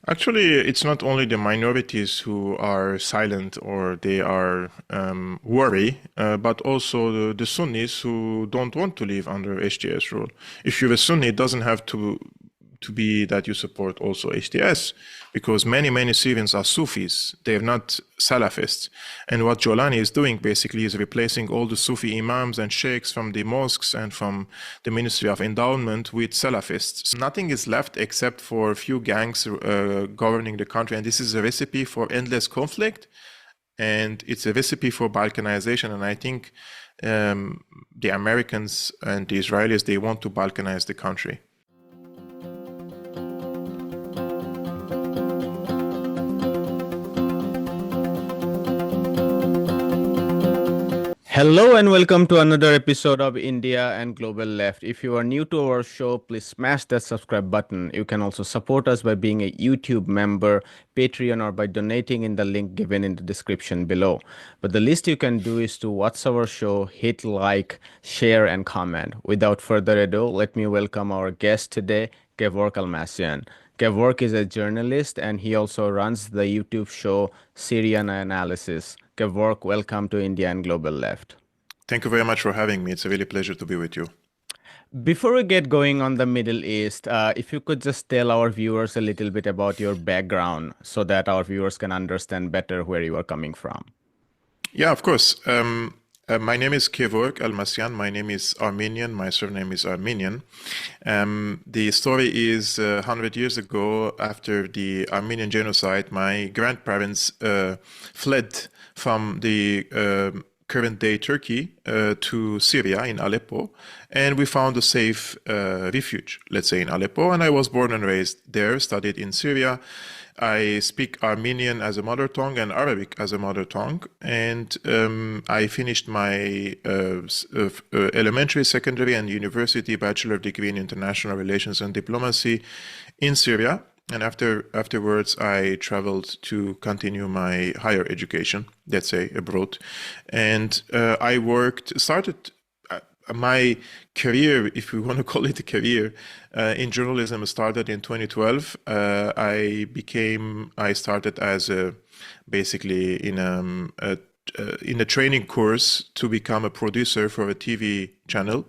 Actually, it's not only the minorities who are silent or they are worry, but also the Sunnis who don't want to live under HTS rule. If you're a Sunni, it doesn't have to be that you support also HTS, because many Syrians are Sufis. They're not Salafists. And what Jolani is doing basically is replacing all the Sufi imams and sheikhs from the mosques and from the Ministry of Endowment with Salafists. Nothing is left except for a few gangs governing the country. And this is a recipe for endless conflict. And it's a recipe for balkanization. And I think the Americans and the Israelis, they want to balkanize the country. Hello and welcome to another episode of India and Global Left. If you are new to our show, please smash that subscribe button. You can also support us by being a YouTube member, Patreon, or by donating in the link given in the description below. But the least you can do is to watch our show, hit like, share, and comment. Without further ado, let me welcome our guest today, Kevork Almassian. Kevork is a journalist and he also runs the YouTube show Syriana Analysis. Kevork, welcome to India and Global Left. Thank you very much for having me. It's a really pleasure to be with you. Before we get going on the Middle East, if you could just tell our viewers a little bit about your background so that our viewers can understand better where you are coming from. Yeah, of course. My name is Kevork Almassian. My name is Armenian. My surname is Armenian. The story is 100 years ago, after the Armenian genocide, my grandparents fled from the current day Turkey to Syria in Aleppo, and we found a safe refuge, let's say, in Aleppo. And I was born and raised there, studied in Syria. I speak Armenian as a mother tongue and Arabic as a mother tongue. And I finished my elementary, secondary, and university bachelor degree in international relations and diplomacy in Syria. And afterwards, I traveled to continue my higher education, let's say abroad. And I started my career, if we want to call it a career, in journalism started in 2012. I started as basically in a training course to become a producer for a TV channel.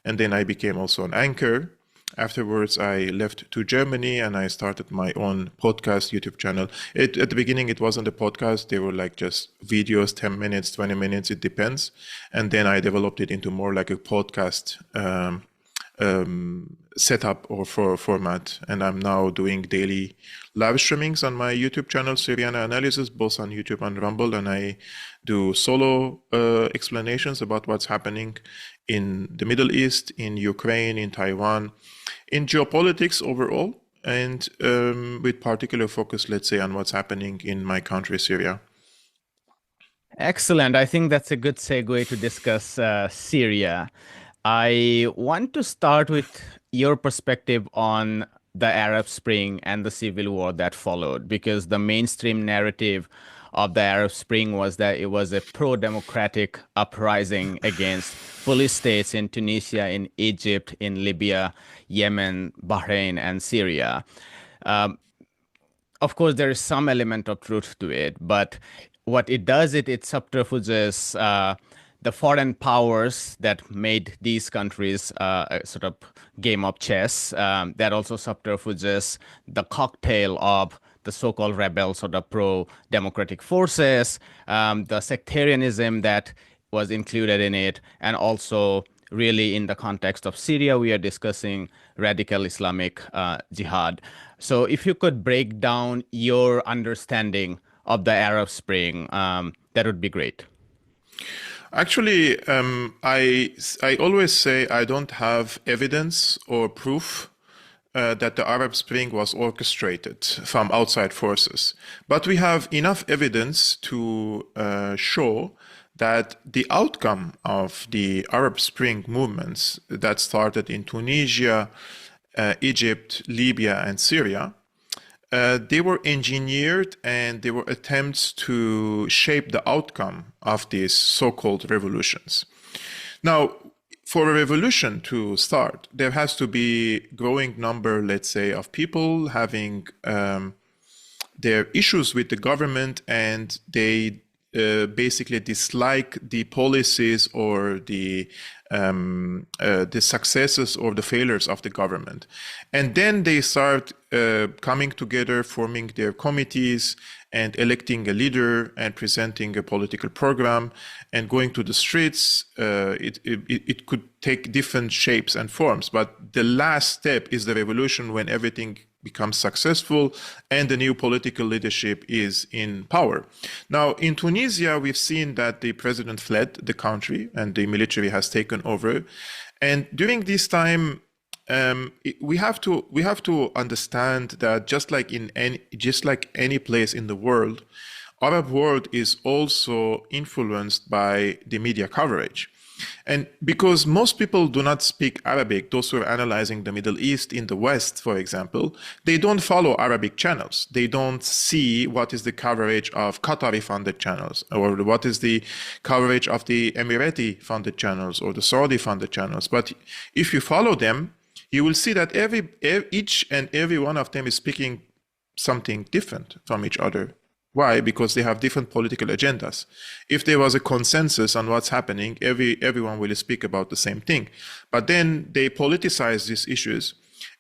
And then I became also an anchor. Afterwards, I left to Germany and I started my own podcast YouTube channel. At the beginning, it wasn't a podcast. They were like just videos, 10 minutes, 20 minutes, it depends. And then I developed it into more like a podcast setup or format. And I'm now doing daily live streamings on my YouTube channel, Syriana Analysis, both on YouTube and Rumble. And I do solo explanations about what's happening in the Middle East, in Ukraine, in Taiwan, in geopolitics overall, and with particular focus, let's say, on what's happening in my country, Syria. Excellent. I think that's a good segue to discuss Syria. I want to start with your perspective on the Arab Spring and the civil war that followed, because the mainstream narrative of the Arab Spring was that it was a pro-democratic uprising against police states in Tunisia, in Egypt, in Libya, Yemen, Bahrain, and Syria. Of course, there is some element of truth to it, but what it does, it subterfuges the foreign powers that made these countries a sort of game of chess. That also subterfuges the cocktail of the so-called rebels or the pro-democratic forces, the sectarianism that was included in it, and also really in the context of Syria, we are discussing radical Islamic jihad. So if you could break down your understanding of the Arab Spring, that would be great. Actually, I always say I don't have evidence or proof that the Arab Spring was orchestrated from outside forces. But we have enough evidence to show that the outcome of the Arab Spring movements that started in Tunisia, Egypt, Libya, and Syria, they were engineered and they were attempts to shape the outcome of these so-called revolutions. Now, for a revolution to start, there has to be growing number, let's say, of people having their issues with the government, and they basically dislike the policies or the successes or the failures of the government. And then they start coming together, forming their committees and electing a leader and presenting a political program and going to the streets. It could take different shapes and forms, but the last step is the revolution, when everything becomes successful and the new political leadership is in power. Now, in Tunisia, we've seen that the president fled the country and the military has taken over. And during this time, we have to understand that just like any place in the world, Arab world is also influenced by the media coverage. And because most people do not speak Arabic, those who are analyzing the Middle East in the West, for example, they don't follow Arabic channels. They don't see what is the coverage of Qatari-funded channels, or what is the coverage of the Emirati-funded channels or the Saudi-funded channels. But if you follow them, you will see that each and every one of them is speaking something different from each other. Why? Because they have different political agendas. If there was a consensus on what's happening, everyone will speak about the same thing. But then they politicize these issues,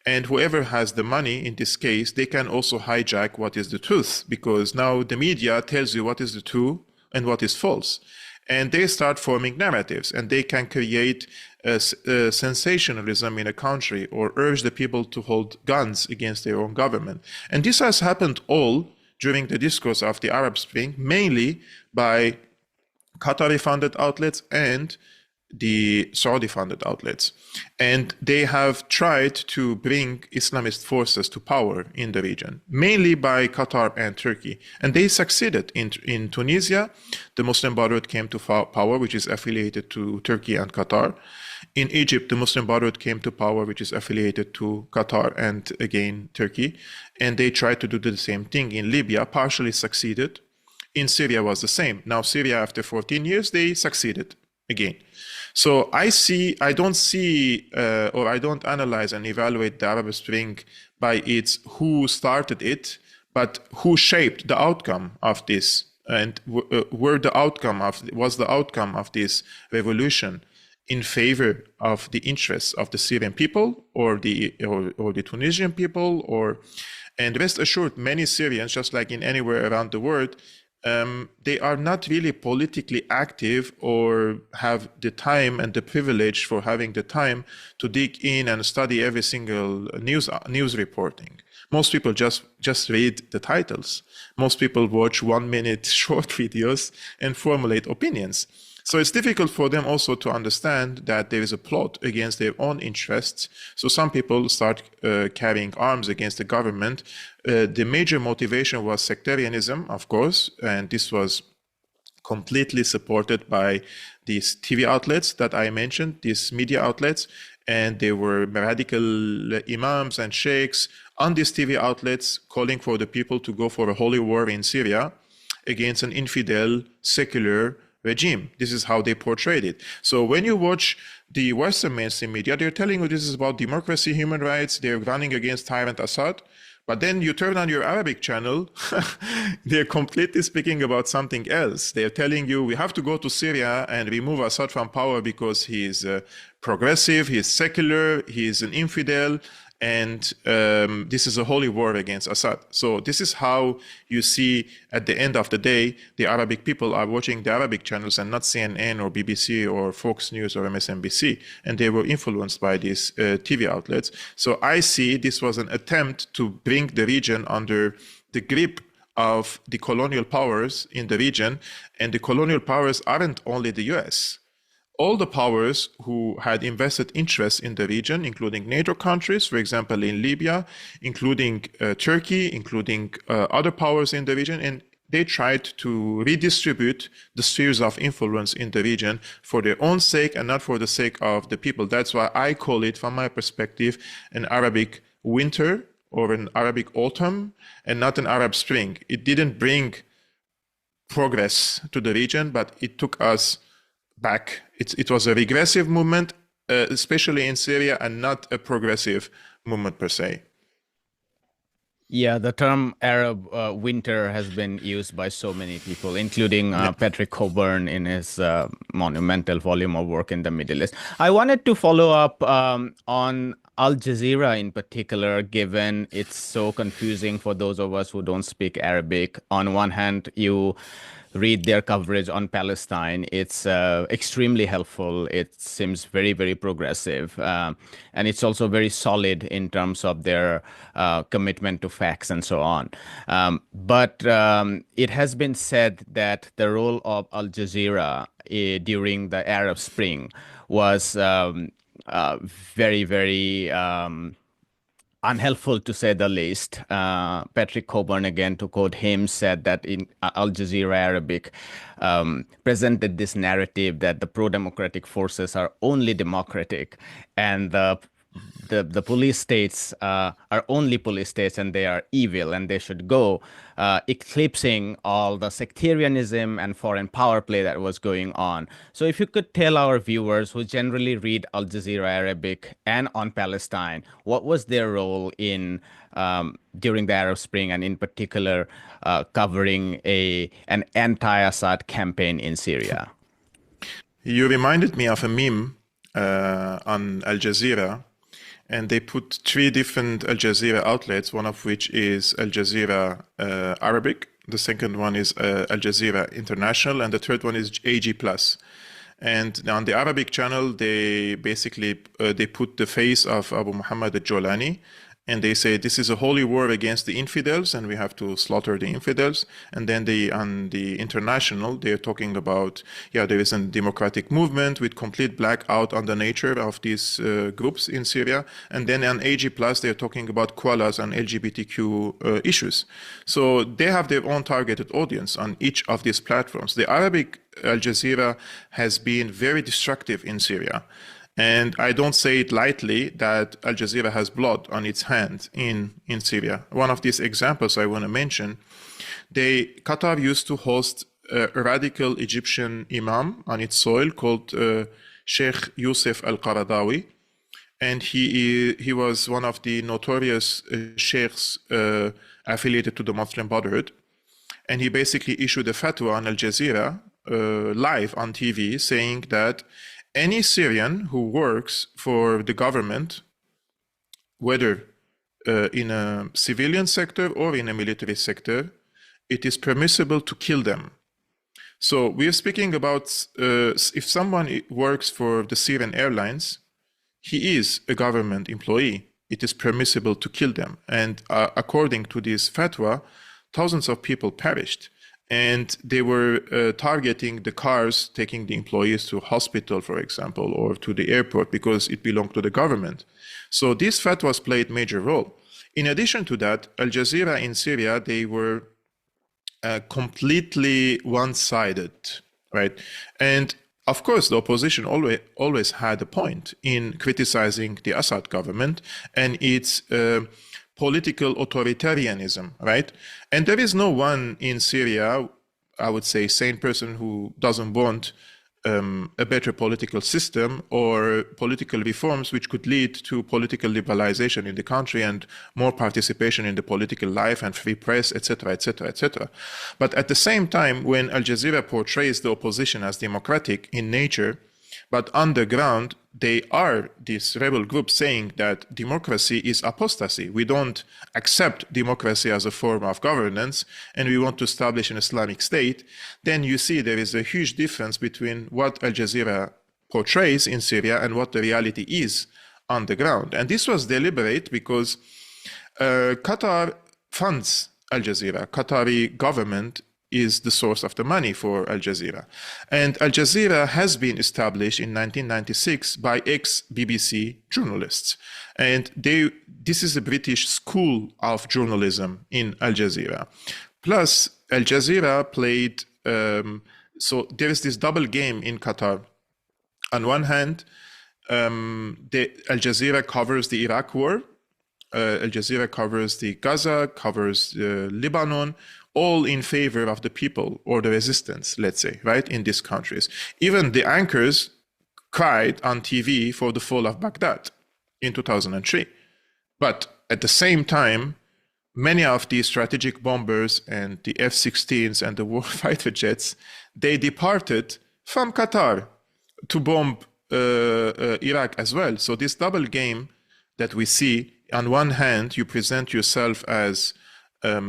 and whoever has the money, in this case, they can also hijack what is the truth, because now the media tells you what is the true and what is false. And they start forming narratives, and they can create sensationalism in a country or urge the people to hold guns against their own government. And this has happened all during the discourse of the Arab Spring, mainly by Qatari-funded outlets and the Saudi-funded outlets. And they have tried to bring Islamist forces to power in the region, mainly by Qatar and Turkey. And they succeeded. In Tunisia, the Muslim Brotherhood came to power, which is affiliated to Turkey and Qatar. In Egypt, the Muslim Brotherhood came to power, which is affiliated to Qatar and, again, Turkey. And they tried to do the same thing in Libya, partially succeeded. In Syria was the same. Now, Syria, after 14 years, they succeeded again. So I don't analyze and evaluate the Arab Spring by its who started it, but who shaped the outcome of this, and was the outcome of this revolution in favor of the interests of the Syrian people or the Tunisian people, and rest assured, many Syrians, just like in anywhere around the world, they are not really politically active or have the time and the privilege for having the time to dig in and study every single news reporting. Most people just read the titles. Most people watch 1-minute short videos and formulate opinions. So it's difficult for them also to understand that there is a plot against their own interests. So some people start carrying arms against the government. The major motivation was sectarianism, of course, and this was completely supported by these TV outlets that I mentioned, these media outlets, and there were radical imams and sheikhs on these TV outlets calling for the people to go for a holy war in Syria against an infidel, secular regime. This is how they portrayed it. So when you watch the Western mainstream media, they're telling you this is about democracy, human rights, they're running against tyrant Assad. But then you turn on your Arabic channel, they're completely speaking about something else. They're telling you we have to go to Syria and remove Assad from power because he's progressive, he's secular, he's an infidel, and this is a holy war against Assad. So this is how you see at the end of the day, the Arabic people are watching the Arabic channels and not CNN or BBC or Fox News or MSNBC. And they were influenced by these TV outlets. So I see this was an attempt to bring the region under the grip of the colonial powers in the region. And the colonial powers aren't only the US. All the powers who had invested interests in the region, including NATO countries, for example, in Libya, including Turkey, including other powers in the region, and they tried to redistribute the spheres of influence in the region for their own sake and not for the sake of the people. That's why I call it, from my perspective, an Arabic winter or an Arabic autumn and not an Arab spring. It didn't bring progress to the region, but it took us back. It was a regressive movement, especially in Syria, and not a progressive movement per se. Yeah, the term Arab winter has been used by so many people, including Yeah. Patrick Coburn in his monumental volume of work in the Middle East. I wanted to follow up on Al Jazeera in particular, given it's so confusing for those of us who don't speak Arabic. On one hand, you read their coverage on Palestine. It's extremely helpful. It seems very, very progressive. And it's also very solid in terms of their commitment to facts and so on. But it has been said that the role of Al Jazeera during the Arab Spring was very, very unhelpful to say the least. Patrick Coburn, again, to quote him, said that in Al Jazeera Arabic presented this narrative that the pro-democratic forces are only democratic and the police states are only police states and they are evil and they should go, eclipsing all the sectarianism and foreign power play that was going on. So if you could tell our viewers who generally read Al Jazeera Arabic and on Palestine, what was their role in during the Arab Spring and in particular covering an anti-Assad campaign in Syria? You reminded me of a meme on Al Jazeera, and they put three different Al Jazeera outlets, one of which is Al Jazeera Arabic, the second one is Al Jazeera International, and the third one is AG Plus. And on the Arabic channel, they basically they put the face of Abu Muhammad al-Jolani, and they say this is a holy war against the infidels and we have to slaughter the infidels. And then on the international, they're talking about, yeah, there is a democratic movement with complete blackout on the nature of these groups in Syria. And then on AG Plus, they're talking about koalas and LGBTQ issues. So they have their own targeted audience on each of these platforms. The Arabic Al Jazeera has been very destructive in Syria. And I don't say it lightly that Al Jazeera has blood on its hands in Syria. One of these examples I want to mention, Qatar used to host a radical Egyptian imam on its soil called Sheikh Youssef al-Qaradawi. And he was one of the notorious sheikhs affiliated to the Muslim Brotherhood. And he basically issued a fatwa on Al Jazeera live on TV saying that any Syrian who works for the government, whether in a civilian sector or in a military sector, it is permissible to kill them. So we are speaking about if someone works for the Syrian airlines, he is a government employee. It is permissible to kill them. And according to this fatwa, thousands of people perished. And they were targeting the cars taking the employees to hospital, for example, or to the airport because it belonged to the government. So these fatwas played major role. In addition to that, Al Jazeera in Syria, they were completely one-sided, right? And of course, the opposition always had a point in criticizing the Assad government and its political authoritarianism, right? And there is no one in Syria, I would say, sane person who doesn't want a better political system or political reforms which could lead to political liberalization in the country and more participation in the political life and free press, etc., etc., etc. But at the same time, when Al Jazeera portrays the opposition as democratic in nature, but on the ground, they are this rebel group saying that democracy is apostasy. We don't accept democracy as a form of governance, and we want to establish an Islamic state. Then you see there is a huge difference between what Al Jazeera portrays in Syria and what the reality is on the ground. And this was deliberate because Qatar funds Al Jazeera. Qatari government is the source of the money for Al Jazeera. And Al Jazeera has been established in 1996 by ex-BBC journalists. And this is a British school of journalism in Al Jazeera. Plus, Al Jazeera played, so there is this double game in Qatar. On one hand, Al Jazeera covers the Iraq war. Al Jazeera covers the Gaza, covers Lebanon, all in favor of the people or the resistance, let's say, right, in these countries. Even the anchors cried on TV for the fall of Baghdad in 2003. But at the same time, many of the strategic bombers and the F-16s and the warfighter jets, they departed from Qatar to bomb Iraq as well. So this double game that we see, on one hand, you present yourself as a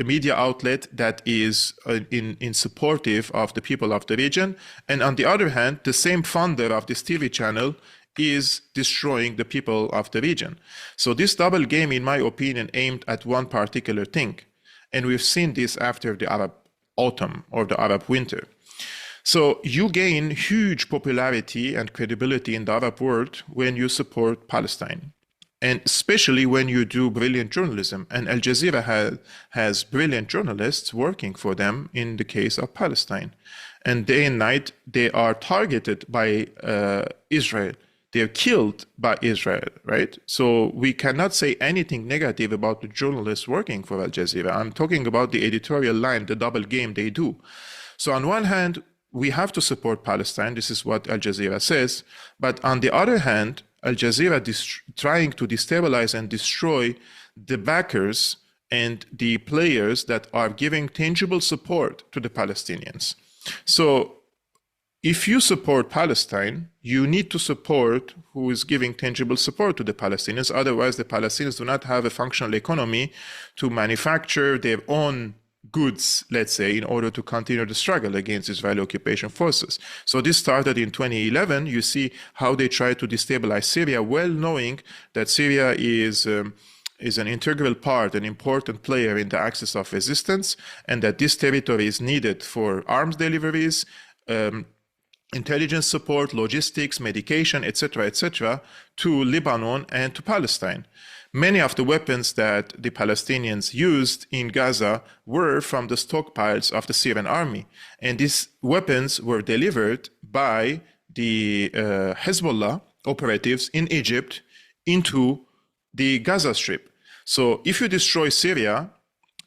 media outlet that is in supportive of the people of the region, and on the other hand, the same funder of this TV channel is destroying the people of the region. So this double game, in my opinion, aimed at one particular thing, and we've seen this after the Arab autumn or the Arab winter. So you gain huge popularity and credibility in the Arab world when you support Palestine, and especially when you do brilliant journalism. And Al Jazeera has brilliant journalists working for them in the case of Palestine. And day and night, they are targeted by Israel. They're killed by Israel, right? So we cannot say anything negative about the journalists working for Al Jazeera. I'm talking about the editorial line, the double game they do. So on one hand, we have to support Palestine. This is what Al Jazeera says. But on the other hand, Al Jazeera trying to destabilize and destroy the backers and the players that are giving tangible support to the Palestinians. So if you support Palestine, you need to support who is giving tangible support to the Palestinians. Otherwise, the Palestinians do not have a functional economy to manufacture their own goods, let's say, in order to continue the struggle against Israeli occupation forces. So this started in 2011. You see how they try to destabilize Syria, well knowing that Syria is an integral part, an important player in the axis of resistance, and that this territory is needed for arms deliveries, intelligence support, logistics, medication, etc., to Lebanon and to Palestine. Many of the weapons that the Palestinians used in Gaza were from the stockpiles of the Syrian army. And these weapons were delivered by the Hezbollah operatives in Egypt into the Gaza Strip. So if you destroy Syria,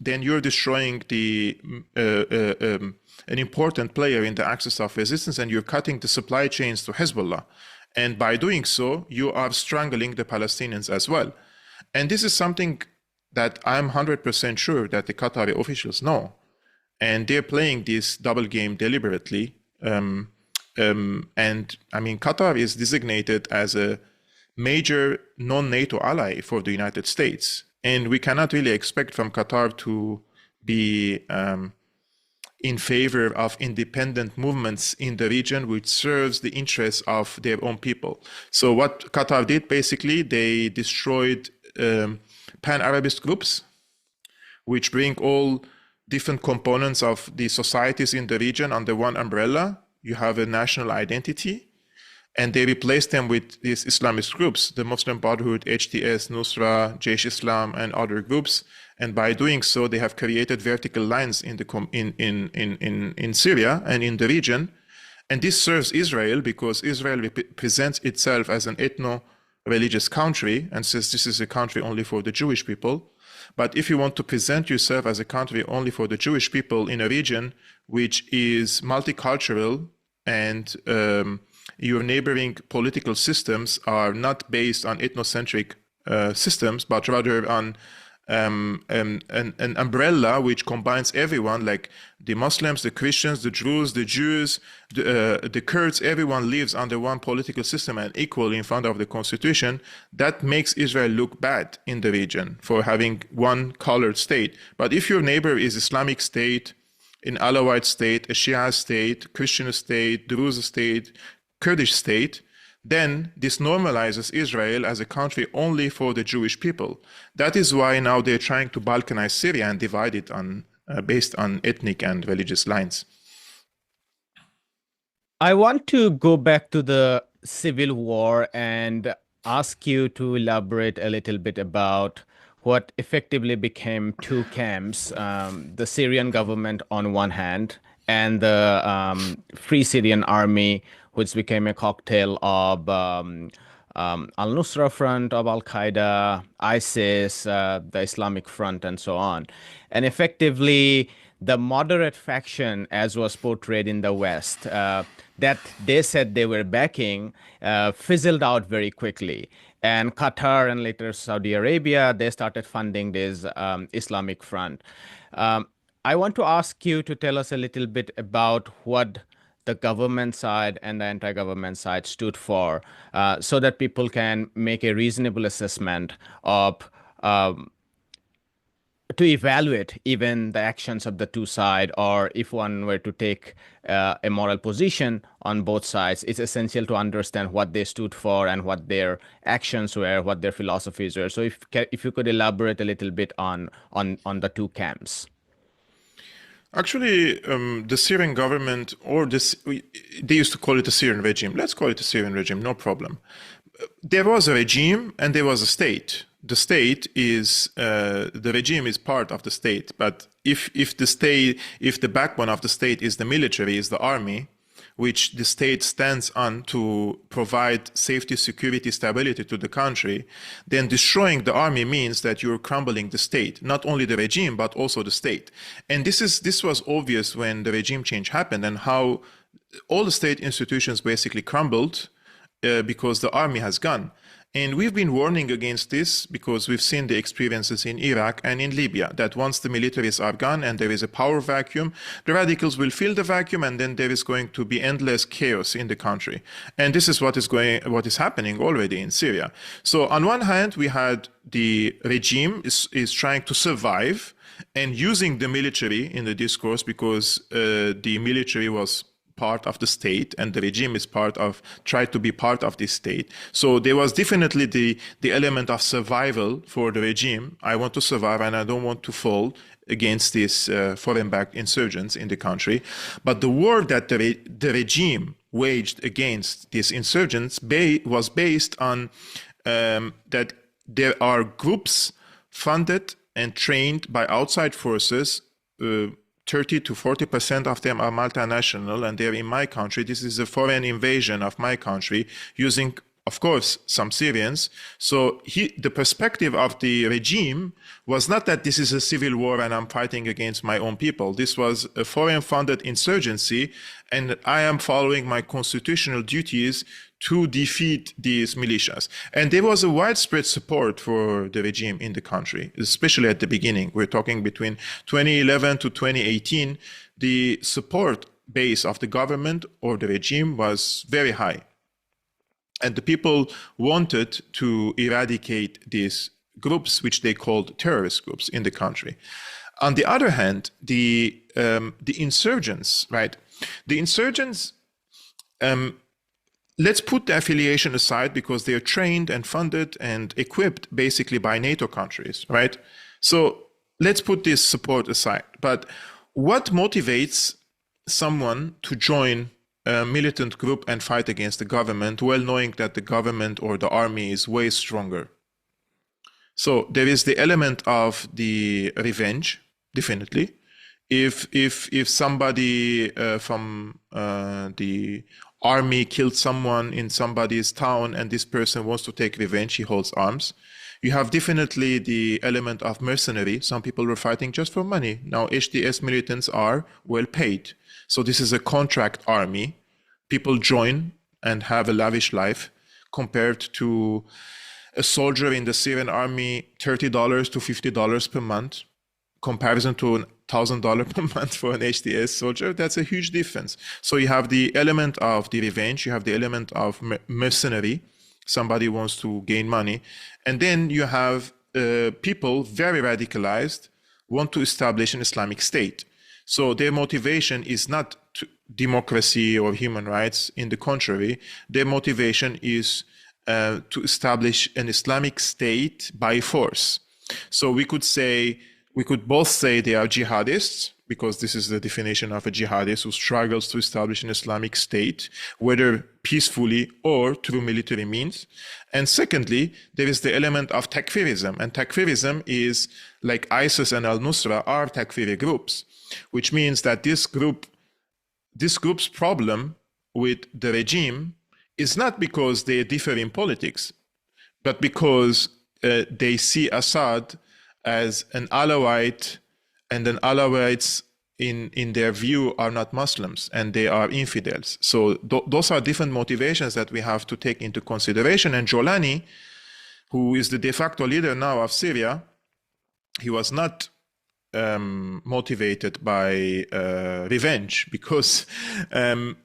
then you're destroying an important player in the axis of resistance, and you're cutting the supply chains to Hezbollah. And by doing so, you are strangling the Palestinians as well. And this is something that I'm 100% sure that the Qatari officials know. And they're playing this double game deliberately. And I mean, Qatar is designated as a major non-NATO ally for the United States. And we cannot really expect from Qatar to be in favor of independent movements in the region, which serves the interests of their own people. So what Qatar did, basically, they destroyed pan-Arabist groups, which bring all different components of the societies in the region under one umbrella. You have a national identity, and they replaced them with these Islamist groups, the Muslim Brotherhood, HTS, Nusra, Jaish Islam, and other groups. And by doing so, they have created vertical lines in Syria and in the region. And this serves Israel because Israel presents itself as an ethno-religious country and says this is a country only for the Jewish people. But if you want to present yourself as a country only for the Jewish people in a region which is multicultural, and your neighboring political systems are not based on ethnocentric systems, but rather on an umbrella which combines everyone, like the Muslims, the Christians, the Druze, the Jews, the Kurds, everyone lives under one political system and equal in front of the constitution. That makes Israel look bad in the region for having one colored state. But if your neighbor is Islamic State, an Alawite state, a Shia state, Christian state, Druze state, Kurdish state, then this normalizes Israel as a country only for the Jewish people. That is why now they're trying to Balkanize Syria and divide it based on ethnic and religious lines. I want to go back to the civil war and ask you to elaborate a little bit about what effectively became two camps, the Syrian government on one hand and the Free Syrian Army, which became a cocktail of Al-Nusra Front, of Al-Qaeda, ISIS, the Islamic Front, and so on. And effectively, the moderate faction, as was portrayed in the West, that they said they were backing, fizzled out very quickly. And Qatar and later Saudi Arabia, they started funding this Islamic Front. I want to ask you to tell us a little bit about what the government side and the anti-government side stood for, so that people can make a reasonable assessment of to evaluate even the actions of the two sides, or if one were to take a moral position on both sides, it's essential to understand what they stood for and what their actions were, what their philosophies were. So if you could elaborate a little bit on the two camps. Actually, the Syrian government, or they used to call it the Syrian regime. Let's call it the Syrian regime, no problem. There was a regime and there was a state. The state is, the regime is part of the state. But if the backbone of the state is the military, is the army, which the state stands on to provide safety, security, stability to the country, then destroying the army means that you're crumbling the state, not only the regime, but also the state. And this was obvious when the regime change happened, and how all the state institutions basically crumbled because the army has gone. And we've been warning against this because we've seen the experiences in Iraq and in Libya, that once the militaries are gone and there is a power vacuum, the radicals will fill the vacuum, and then there is going to be endless chaos in the country. And this is what is happening already in Syria. So on one hand, we had the regime is trying to survive and using the military in the discourse, because the military was part of the state and the regime is tried to be part of this state. So there was definitely the element of survival for the regime. I want to survive and I don't want to fall against these foreign-backed insurgents in the country. But the war that the regime waged against these insurgents was based on that there are groups funded and trained by outside forces. 30 to 40% of them are multinational, and they're in my country. This is a foreign invasion of my country using, of course, some Syrians. So the perspective of the regime was not that this is a civil war and I'm fighting against my own people. This was a foreign-funded insurgency, and I am following my constitutional duties to defeat these militias. And there was a widespread support for the regime in the country, especially at the beginning. We're talking between 2011 to 2018, the support base of the government or the regime was very high. And the people wanted to eradicate these groups, which they called terrorist groups in the country. On the other hand, the insurgents, right? The insurgents, let's put the affiliation aside because they're trained and funded and equipped basically by NATO countries, right? So let's put this support aside. But what motivates someone to join a militant group and fight against the government, well knowing that the government or the army is way stronger? So there is the element of the revenge, definitely. If somebody from the army killed someone in somebody's town and this person wants to take revenge, he holds arms. You have definitely the element of mercenary. Some people were fighting just for money. Now HTS militants are well paid. So this is a contract army. People join and have a lavish life compared to a soldier in the Syrian army, $30 to $50 per month. Comparison to $1,000 per month for an HTS soldier, that's a huge difference. So you have the element of the revenge, you have the element of mercenary, somebody wants to gain money, and then you have people very radicalized, want to establish an Islamic State. So their motivation is not democracy or human rights, in the contrary, their motivation is to establish an Islamic State by force. So we could both say they are jihadists, because this is the definition of a jihadist who struggles to establish an Islamic State, whether peacefully or through military means. And secondly, there is the element of takfirism. And takfirism is like ISIS and al-Nusra are takfiri groups, which means that this group's problem with the regime is not because they differ in politics, but because they see Assad as an Alawite, and then Alawites in their view are not Muslims and they are infidels. So those are different motivations that we have to take into consideration. And Jolani who is the de facto leader now of Syria, he was not motivated by revenge, because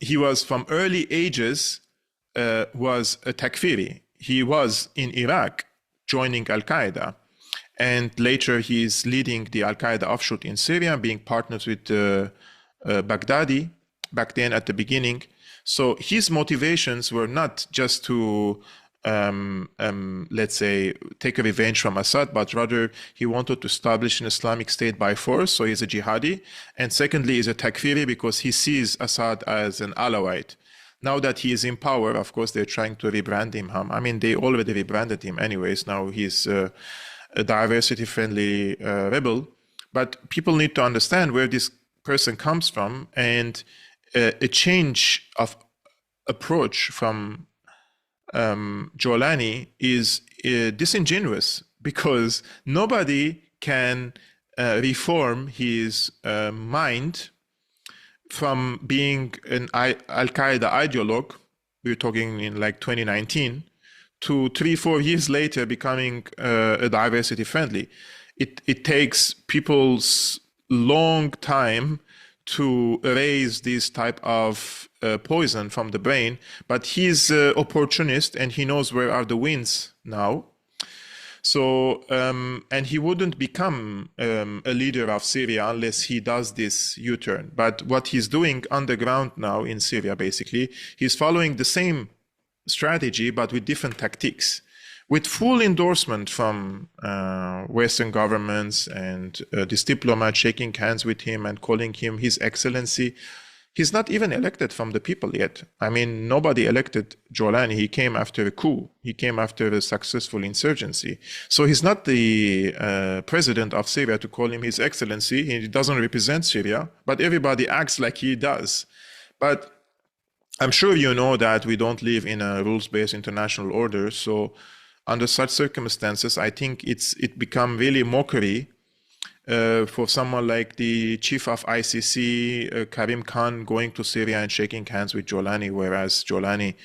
he was from early ages was a Takfiri. He was in Iraq joining Al-Qaeda, and later he is leading the Al-Qaeda offshoot in Syria, being partners with Baghdadi back then at the beginning. So his motivations were not just to let's say, take a revenge from Assad, but rather he wanted to establish an Islamic State by force, so he's a jihadi. And secondly, he's a Takfiri because he sees Assad as an Alawite. Now that he is in power, of course, they're trying to rebrand him. I mean, they already rebranded him anyways. Now he's a diversity-friendly rebel. But people need to understand where this person comes from, and a change of approach from Jolani is disingenuous, because nobody can reform his mind from being an Al-Qaeda ideologue, we're talking in like 2019, to 3-4 years later becoming a diversity friendly. It takes people's long time to erase this type of poison from the brain, but he's an opportunist and he knows where are the winds now. So, and he wouldn't become a leader of Syria unless he does this U-turn. But what he's doing underground now in Syria, basically, he's following the same strategy, but with different tactics, with full endorsement from Western governments and this diplomat shaking hands with him and calling him His Excellency. He's not even elected from the people yet. I mean, nobody elected Jolani. He came after a coup. He came after a successful insurgency. So he's not the president of Syria to call him His Excellency. He doesn't represent Syria, but everybody acts like he does. But I'm sure you know that we don't live in a rules-based international order. So under such circumstances, I think it become really mockery for someone like the chief of ICC, Karim Khan, going to Syria and shaking hands with Jolani, whereas Jolani,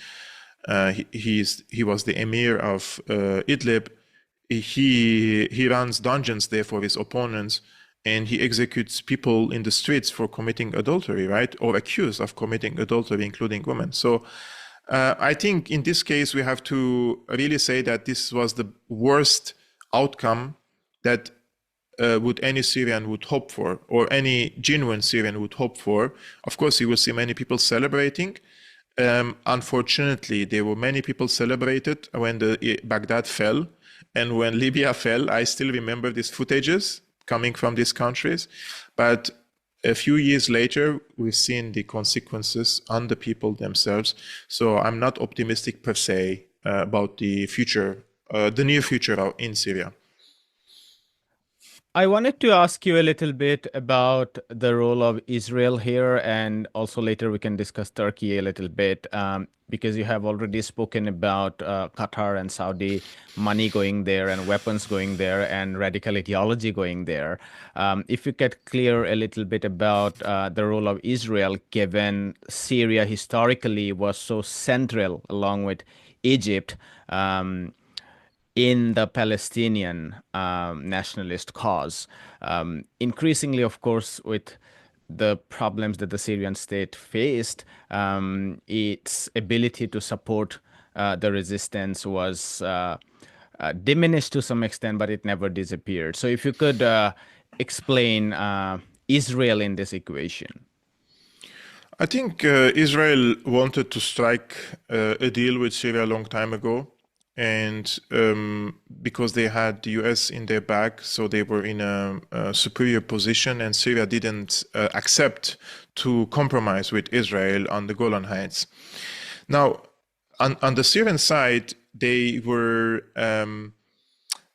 he was the emir of Idlib. He runs dungeons there for his opponents, and he executes people in the streets for committing adultery, right? Or accused of committing adultery, including women. So I think in this case, we have to really say that this was the worst outcome that would any Syrian would hope for, or any genuine Syrian would hope for. Of course, you will see many people celebrating. Unfortunately, there were many people celebrated when Baghdad fell, and when Libya fell. I still remember these footages coming from these countries. But a few years later, we've seen the consequences on the people themselves. So I'm not optimistic per se about the future, the near future in Syria. I wanted to ask you a little bit about the role of Israel here, and also later we can discuss Turkey a little bit, because you have already spoken about Qatar and Saudi money going there and weapons going there and radical ideology going there. If you could clear a little bit about the role of Israel, given Syria historically was so central along with Egypt, in the Palestinian nationalist cause. Increasingly, of course, with the problems that the Syrian state faced, its ability to support the resistance was diminished to some extent, but it never disappeared. So if you could explain Israel in this equation. I think Israel wanted to strike a deal with Syria a long time ago. And because they had the US in their back, so they were in a superior position, and Syria didn't accept to compromise with Israel on the Golan Heights. Now, on the Syrian side, they were,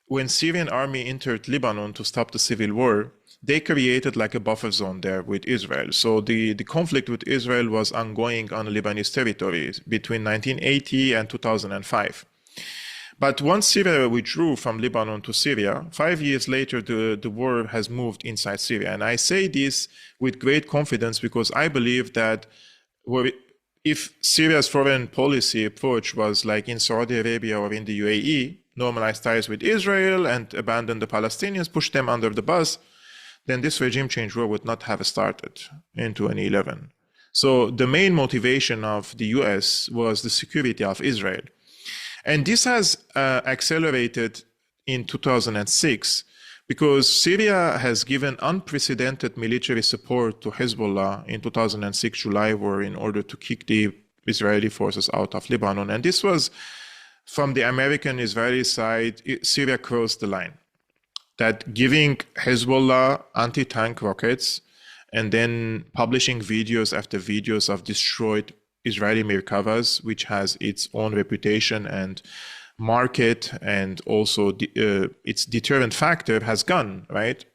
when Syrian army entered Lebanon to stop the civil war, they created like a buffer zone there with Israel. So the conflict with Israel was ongoing on Lebanese territory between 1980 and 2005. But once Syria withdrew from Lebanon to Syria, 5 years later, the war has moved inside Syria. And I say this with great confidence because I believe that if Syria's foreign policy approach was like in Saudi Arabia or in the UAE, normalize ties with Israel and abandon the Palestinians, push them under the bus, then this regime change war would not have started in 2011. So the main motivation of the US was the security of Israel. And this has accelerated in 2006 because Syria has given unprecedented military support to Hezbollah in 2006 July war in order to kick the Israeli forces out of Lebanon. And this was, from the American-Israeli side, Syria crossed the line. That giving Hezbollah anti-tank rockets and then publishing videos after videos of destroyed Israeli Merkavas, which has its own reputation and market, and also its deterrent factor has gone, right?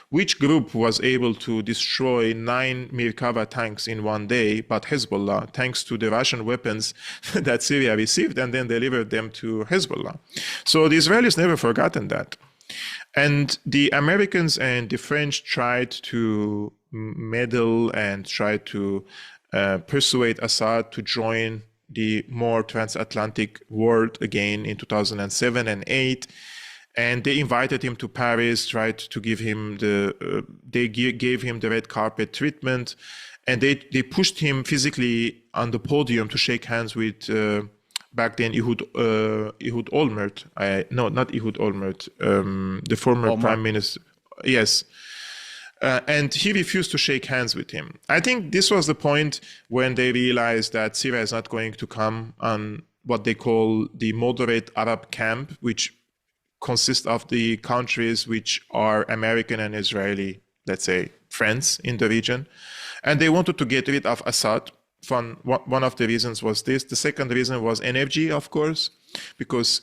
Which group was able to destroy 9 Merkava tanks in one day, but Hezbollah, thanks to the Russian weapons that Syria received and then delivered them to Hezbollah. So the Israelis never forgotten that. And the Americans and the French tried to meddle and tried to persuade Assad to join the more transatlantic world again in 2007 and 8. And they invited him to Paris, tried to give him they gave him the red carpet treatment, and they pushed him physically on the podium to shake hands with back then Ehud Olmert. No, not Ehud Olmert, the former prime minister. Yes. And he refused to shake hands with him. I think this was the point when they realized that Syria is not going to come on what they call the moderate Arab camp, which consists of the countries which are American and Israeli, let's say, friends in the region. And they wanted to get rid of Assad. One of the reasons was this. The second reason was energy, of course, because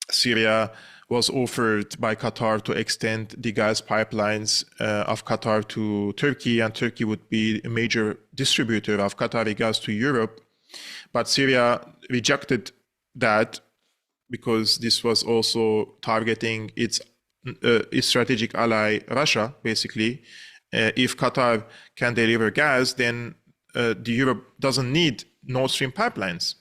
Syria was offered by Qatar to extend the gas pipelines of Qatar to Turkey, and Turkey would be a major distributor of Qatari gas to Europe. But Syria rejected that because this was also targeting its strategic ally, Russia, basically. If Qatar can deliver gas, then Europe doesn't need Nord Stream pipelines.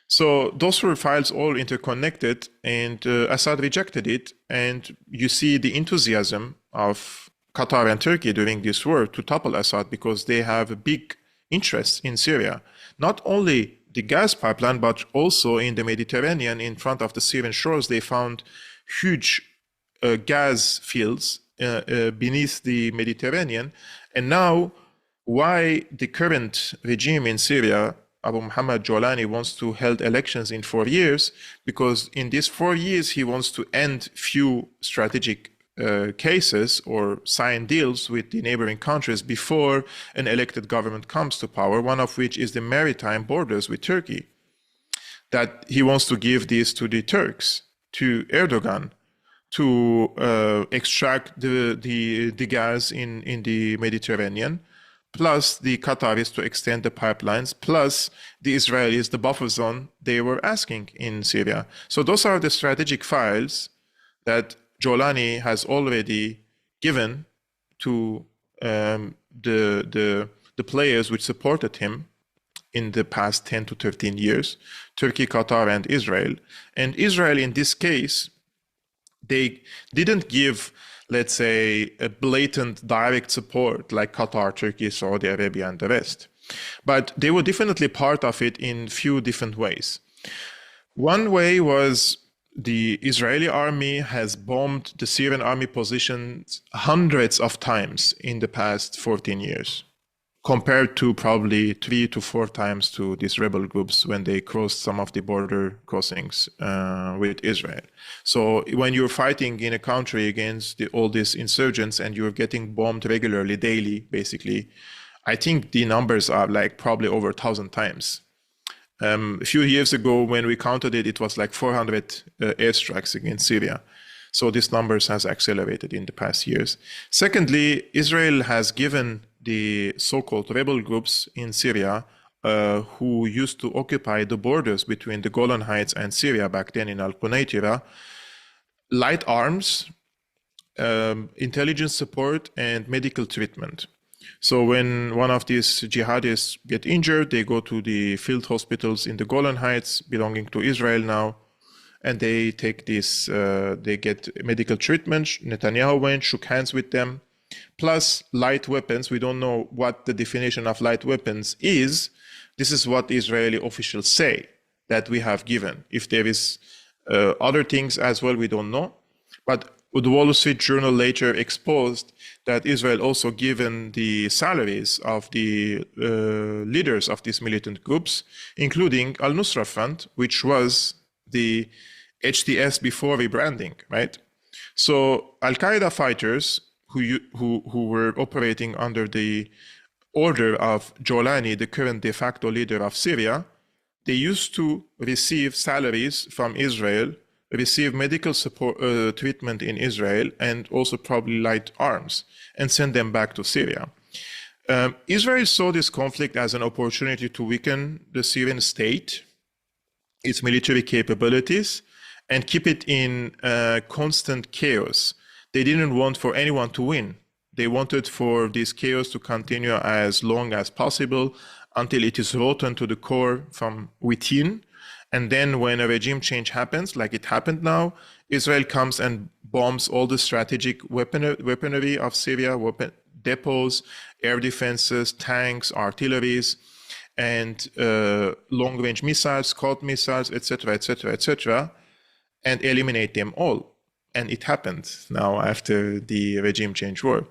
So those were files all interconnected, and Assad rejected it. And you see the enthusiasm of Qatar and Turkey during this war to topple Assad because they have a big interest in Syria. Not only the gas pipeline, but also in the Mediterranean, in front of the Syrian shores, they found huge gas fields beneath the Mediterranean. And now, why the current regime in Syria, Abu Muhammad Jolani, wants to hold elections in 4 years, because in these 4 years, he wants to end few strategic cases or sign deals with the neighboring countries before an elected government comes to power, one of which is the maritime borders with Turkey. That he wants to give these to the Turks, to Erdogan, to extract the gas in the Mediterranean, plus the Qataris to extend the pipelines, plus the Israelis, the buffer zone they were asking in Syria. So those are the strategic files that Jolani has already given to the players which supported him in the past 10 to 13 years, Turkey, Qatar, and Israel. And Israel, in this case, they didn't give, let's say, a blatant direct support like Qatar, Turkey, Saudi Arabia, and the rest. But they were definitely part of it in few different ways. One way was the Israeli army has bombed the Syrian army positions hundreds of times in the past 14 years, compared to probably 3 to 4 times to these rebel groups when they crossed some of the border crossings with Israel. So when you're fighting in a country against all these insurgents and you're getting bombed regularly, daily, basically, I think the numbers are like probably over 1,000 times. A few years ago, when we counted it, it was like 400 airstrikes against Syria. So these numbers has accelerated in the past years. Secondly, Israel has given the so-called rebel groups in Syria who used to occupy the borders between the Golan Heights and Syria back then in Al-Qunaytira, light arms, intelligence support, and medical treatment. So when one of these jihadists get injured, they go to the field hospitals in the Golan Heights belonging to Israel now, and they take this, they get medical treatment. Netanyahu went, shook hands with them, plus light weapons. We don't know what the definition of light weapons is. This is what Israeli officials say that we have given. If there is other things as well, we don't know. But the Wall Street Journal later exposed that Israel also given the salaries of the leaders of these militant groups, including Al-Nusra Front, which was the HTS before rebranding, right? So Al-Qaeda fighters who were operating under the order of Jolani, the current de facto leader of Syria, they used to receive salaries from Israel, receive medical support treatment in Israel, and also probably light arms, and send them back to Syria. Israel saw this conflict as an opportunity to weaken the Syrian state, its military capabilities, and keep it in constant chaos. They didn't want for anyone to win. They wanted for this chaos to continue as long as possible until it is rotten to the core from within. And then when a regime change happens, like it happened now, Israel comes and bombs all the strategic weaponry of Syria, weapon depots, air defenses, tanks, artilleries, and long-range missiles, Scud missiles, etc., etc., etc., and eliminate them all. And it happened now after the regime change war.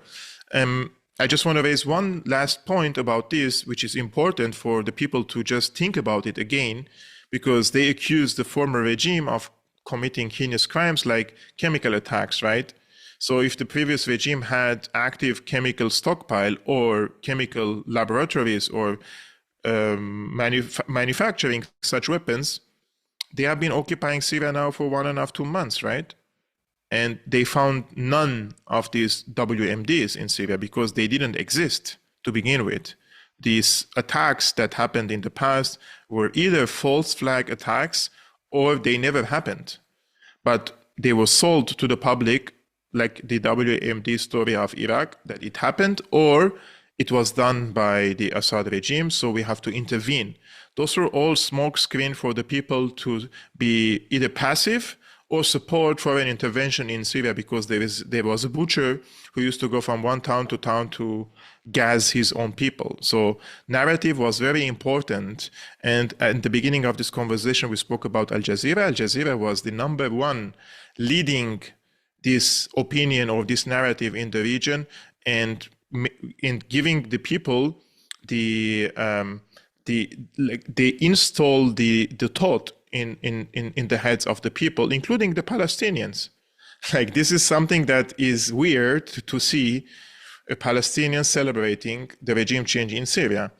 I just want to raise one last point about this, which is important for the people to just think about it again, because they accuse the former regime of committing heinous crimes like chemical attacks, right? So if the previous regime had active chemical stockpile or chemical laboratories or manufacturing such weapons, they have been occupying Syria now for 1.5 to 2 months, right? And they found none of these WMDs in Syria because they didn't exist to begin with. These attacks that happened in the past were either false flag attacks or they never happened. But they were sold to the public, like the WMD story of Iraq, that it happened, or it was done by the Assad regime, so we have to intervene. Those were all smokescreen for the people to be either passive or support for an intervention in Syria, because there was a butcher who used to go from one town to gas his own people. So narrative was very important. And at the beginning of this conversation, we spoke about Al Jazeera. Al Jazeera was the #1 leading this opinion or this narrative in the region, and in giving the people they install the thought in the heads of the people, including the Palestinians. Like, this is something that is weird to see a Palestinian celebrating the regime change in Syria.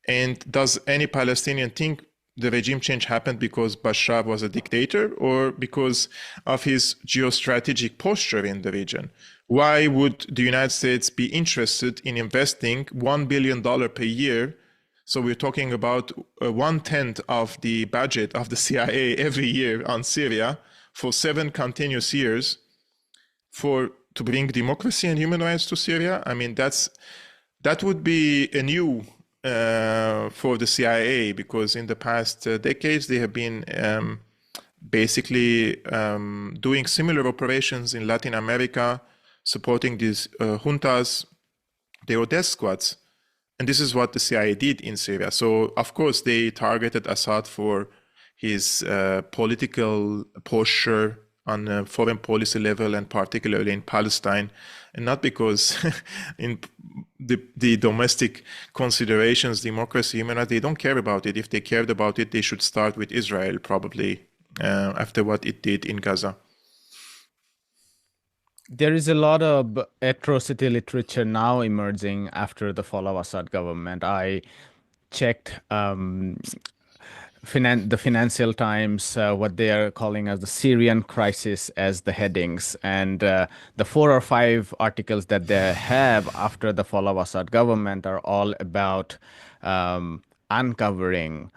And does any Palestinian think the regime change happened because Bashar was a dictator or because of his geostrategic posture in the region? Why would the United States be interested in investing $1 billion per year? So we're talking about 1/10 of the budget of the CIA every year on Syria for 7 continuous years to bring democracy and human rights to Syria. I mean, that would be a new for the CIA, because in the past decades they have been basically doing similar operations in Latin America, supporting these juntas, their death squads. And this is what the CIA did in Syria. So, of course, they targeted Assad for his political posture on a foreign policy level, and particularly in Palestine, and not because in the domestic considerations, democracy, human rights, they don't care about it. If they cared about it, they should start with Israel, probably, after what it did in Gaza. There is a lot of atrocity literature now emerging after the fall of Assad government. I checked the Financial Times, what they are calling as the Syrian crisis as the headings. And the 4 or 5 articles that they have after the fall of Assad government are all about uncovering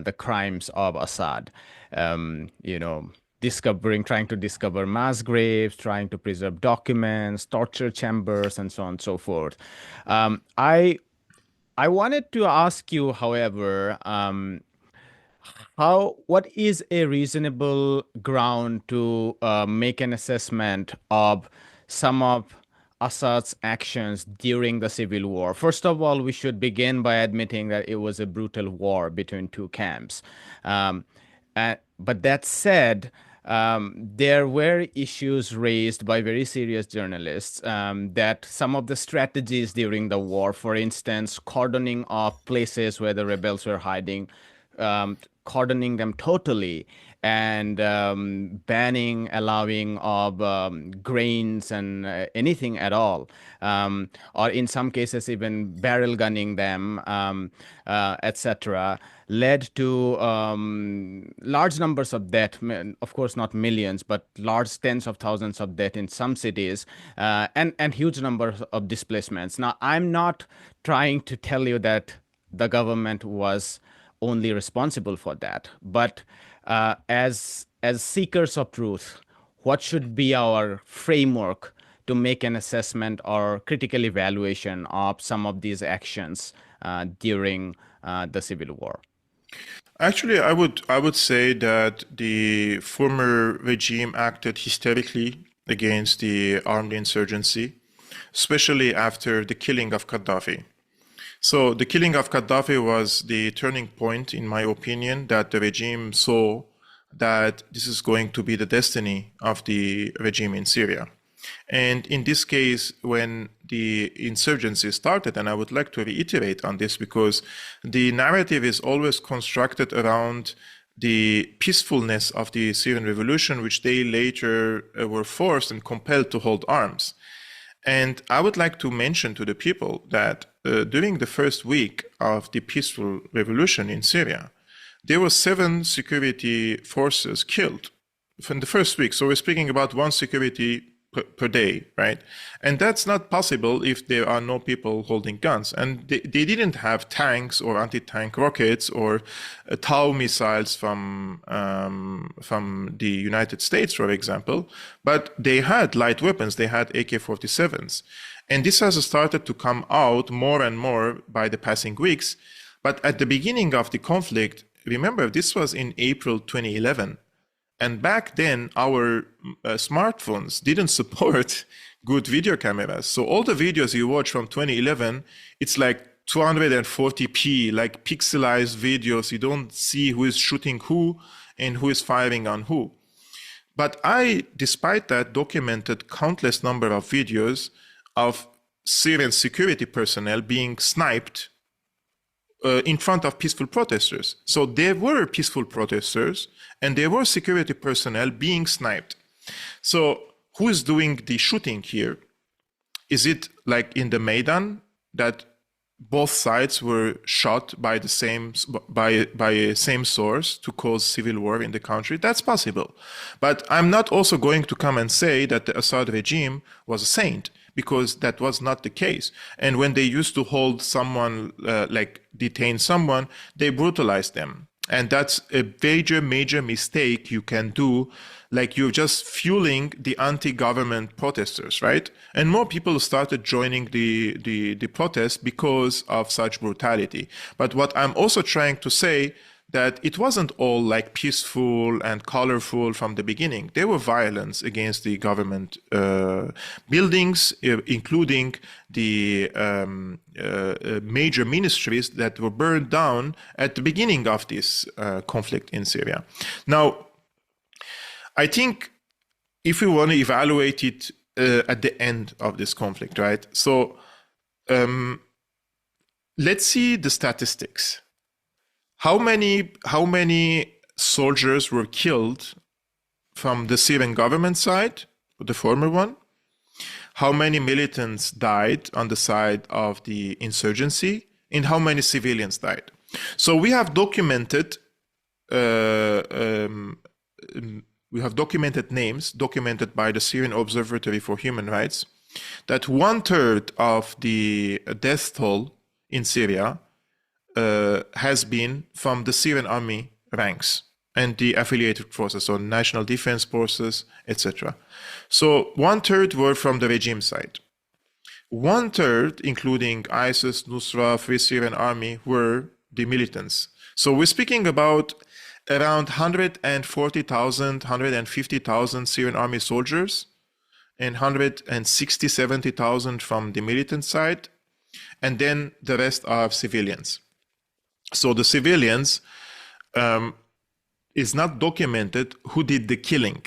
the crimes of Assad. trying to discover mass graves, trying to preserve documents, torture chambers, and so on and so forth. I wanted to ask you, however, what is a reasonable ground to make an assessment of some of Assad's actions during the civil war? First of all, we should begin by admitting that it was a brutal war between two camps. But that said, there were issues raised by very serious journalists that some of the strategies during the war, for instance, cordoning off places where the rebels were hiding, cordoning them totally, and allowing of grains and anything at all, or in some cases even barrel gunning them, etc., led to large numbers of death. Of course, not millions, but large tens of thousands of death in some cities, and huge numbers of displacements. Now, I'm not trying to tell you that the government was only responsible for that, but as seekers of truth, what should be our framework to make an assessment or critical evaluation of some of these actions during the civil war? Actually, I would say that the former regime acted hysterically against the armed insurgency, especially after the killing of Gaddafi. So the killing of Gaddafi was the turning point, in my opinion, that the regime saw that this is going to be the destiny of the regime in Syria. And in this case, when the insurgency started, and I would like to reiterate on this because the narrative is always constructed around the peacefulness of the Syrian revolution, which they later were forced and compelled to hold arms. And I would like to mention to the people that during the first week of the peaceful revolution in Syria, there were 7 security forces killed from the first week. So we're speaking about 1 security per day, right? And that's not possible if there are no people holding guns. And they didn't have tanks or anti-tank rockets or Tau missiles from the United States, for example, but they had light weapons. They had AK-47s. And this has started to come out more and more by the passing weeks. But at the beginning of the conflict, remember, this was in April 2011. And back then, our smartphones didn't support good video cameras. So all the videos you watch from 2011, it's like 240p, like pixelized videos. You don't see who is shooting who and who is firing on who. But I, despite that, documented countless number of videos of Syrian security personnel being sniped in front of peaceful protesters. So there were peaceful protesters and there were security personnel being sniped. So who is doing the shooting here? Is it like in the Maidan that both sides were shot by the same source to cause civil war in the country? That's possible. But I'm not also going to come and say that the Assad regime was a saint, because that was not the case. And when they used to hold someone, detain someone, they brutalized them. And that's a major mistake you can do. Like, you're just fueling the anti-government protesters, right? And more people started joining the protest because of such brutality. But what I'm also trying to say, that it wasn't all like peaceful and colorful from the beginning. There were violence against the government buildings, including the major ministries that were burned down at the beginning of this conflict in Syria. Now, I think if we want to evaluate it at the end of this conflict, right? So let's see the statistics. How many soldiers were killed from the Syrian government side, the former one? How many militants died on the side of the insurgency? And how many civilians died? So we have documented names documented by the Syrian Observatory for Human Rights, that 1/3 of the death toll in Syria has been from the Syrian army ranks. and the affiliated forces, so national defense forces, etc. So 1/3 were from the regime side. 1/3, including ISIS, Nusra, Free Syrian Army, were the militants. So we're speaking about around 140,000, 150,000 Syrian army soldiers and 160, 70,000 from the militant side. And then the rest are civilians. So the civilians is not documented who did the killing.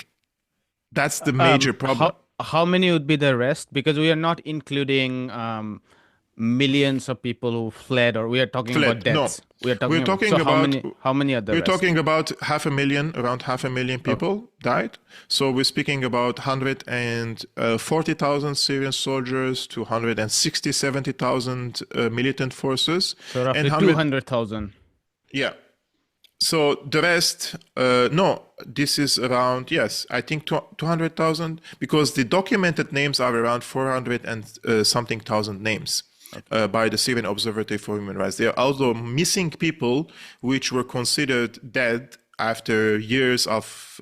That's the major problem. How many would be the rest? Because we are not including millions of people who fled, or we are talking about deaths. No, we are talking we're talking so about how many are the we're rest? talking about around 500,000 people died. So we're speaking about 140,000 Syrian soldiers, 260, 70,000 militant forces, So roughly and 200,000. Yeah. So the rest, no, this is around, yes, I think 200,000, because the documented names are around 400 and something thousand names. By the Syrian Observatory for Human Rights. There are also missing people which were considered dead after years of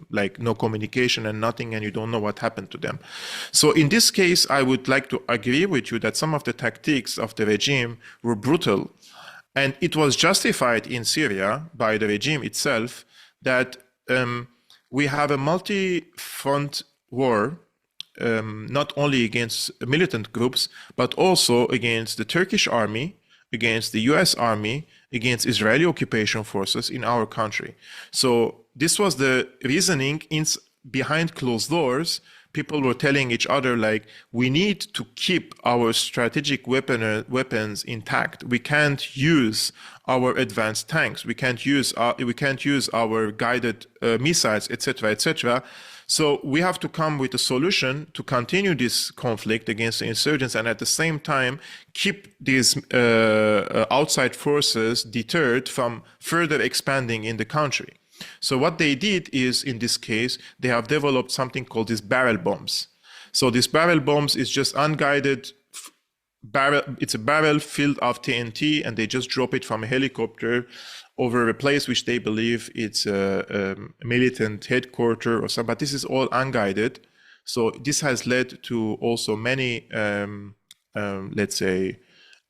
like no communication and nothing, and you don't know what happened to them. So in this case, I would like to agree with you that some of the tactics of the regime were brutal, and it was justified in Syria by the regime itself that we have a multi-front war, not only against militant groups, but also against the Turkish army, against the US army, against Israeli occupation forces in our country. So this was the reasoning behind closed doors. People were telling each other, like, we need to keep our strategic weapons intact. We can't use our advanced tanks. We can't use our guided missiles, etc., etc. So we have to come with a solution to continue this conflict against the insurgents, and at the same time keep these outside forces deterred from further expanding in the country. So what they did is, in this case, they have developed something called these barrel bombs. So these barrel bombs is just unguided barrel. It's a barrel filled of TNT, and they just drop it from a helicopter over a place which they believe it's a militant headquarters or something. But this is all unguided. So this has led to also many, let's say,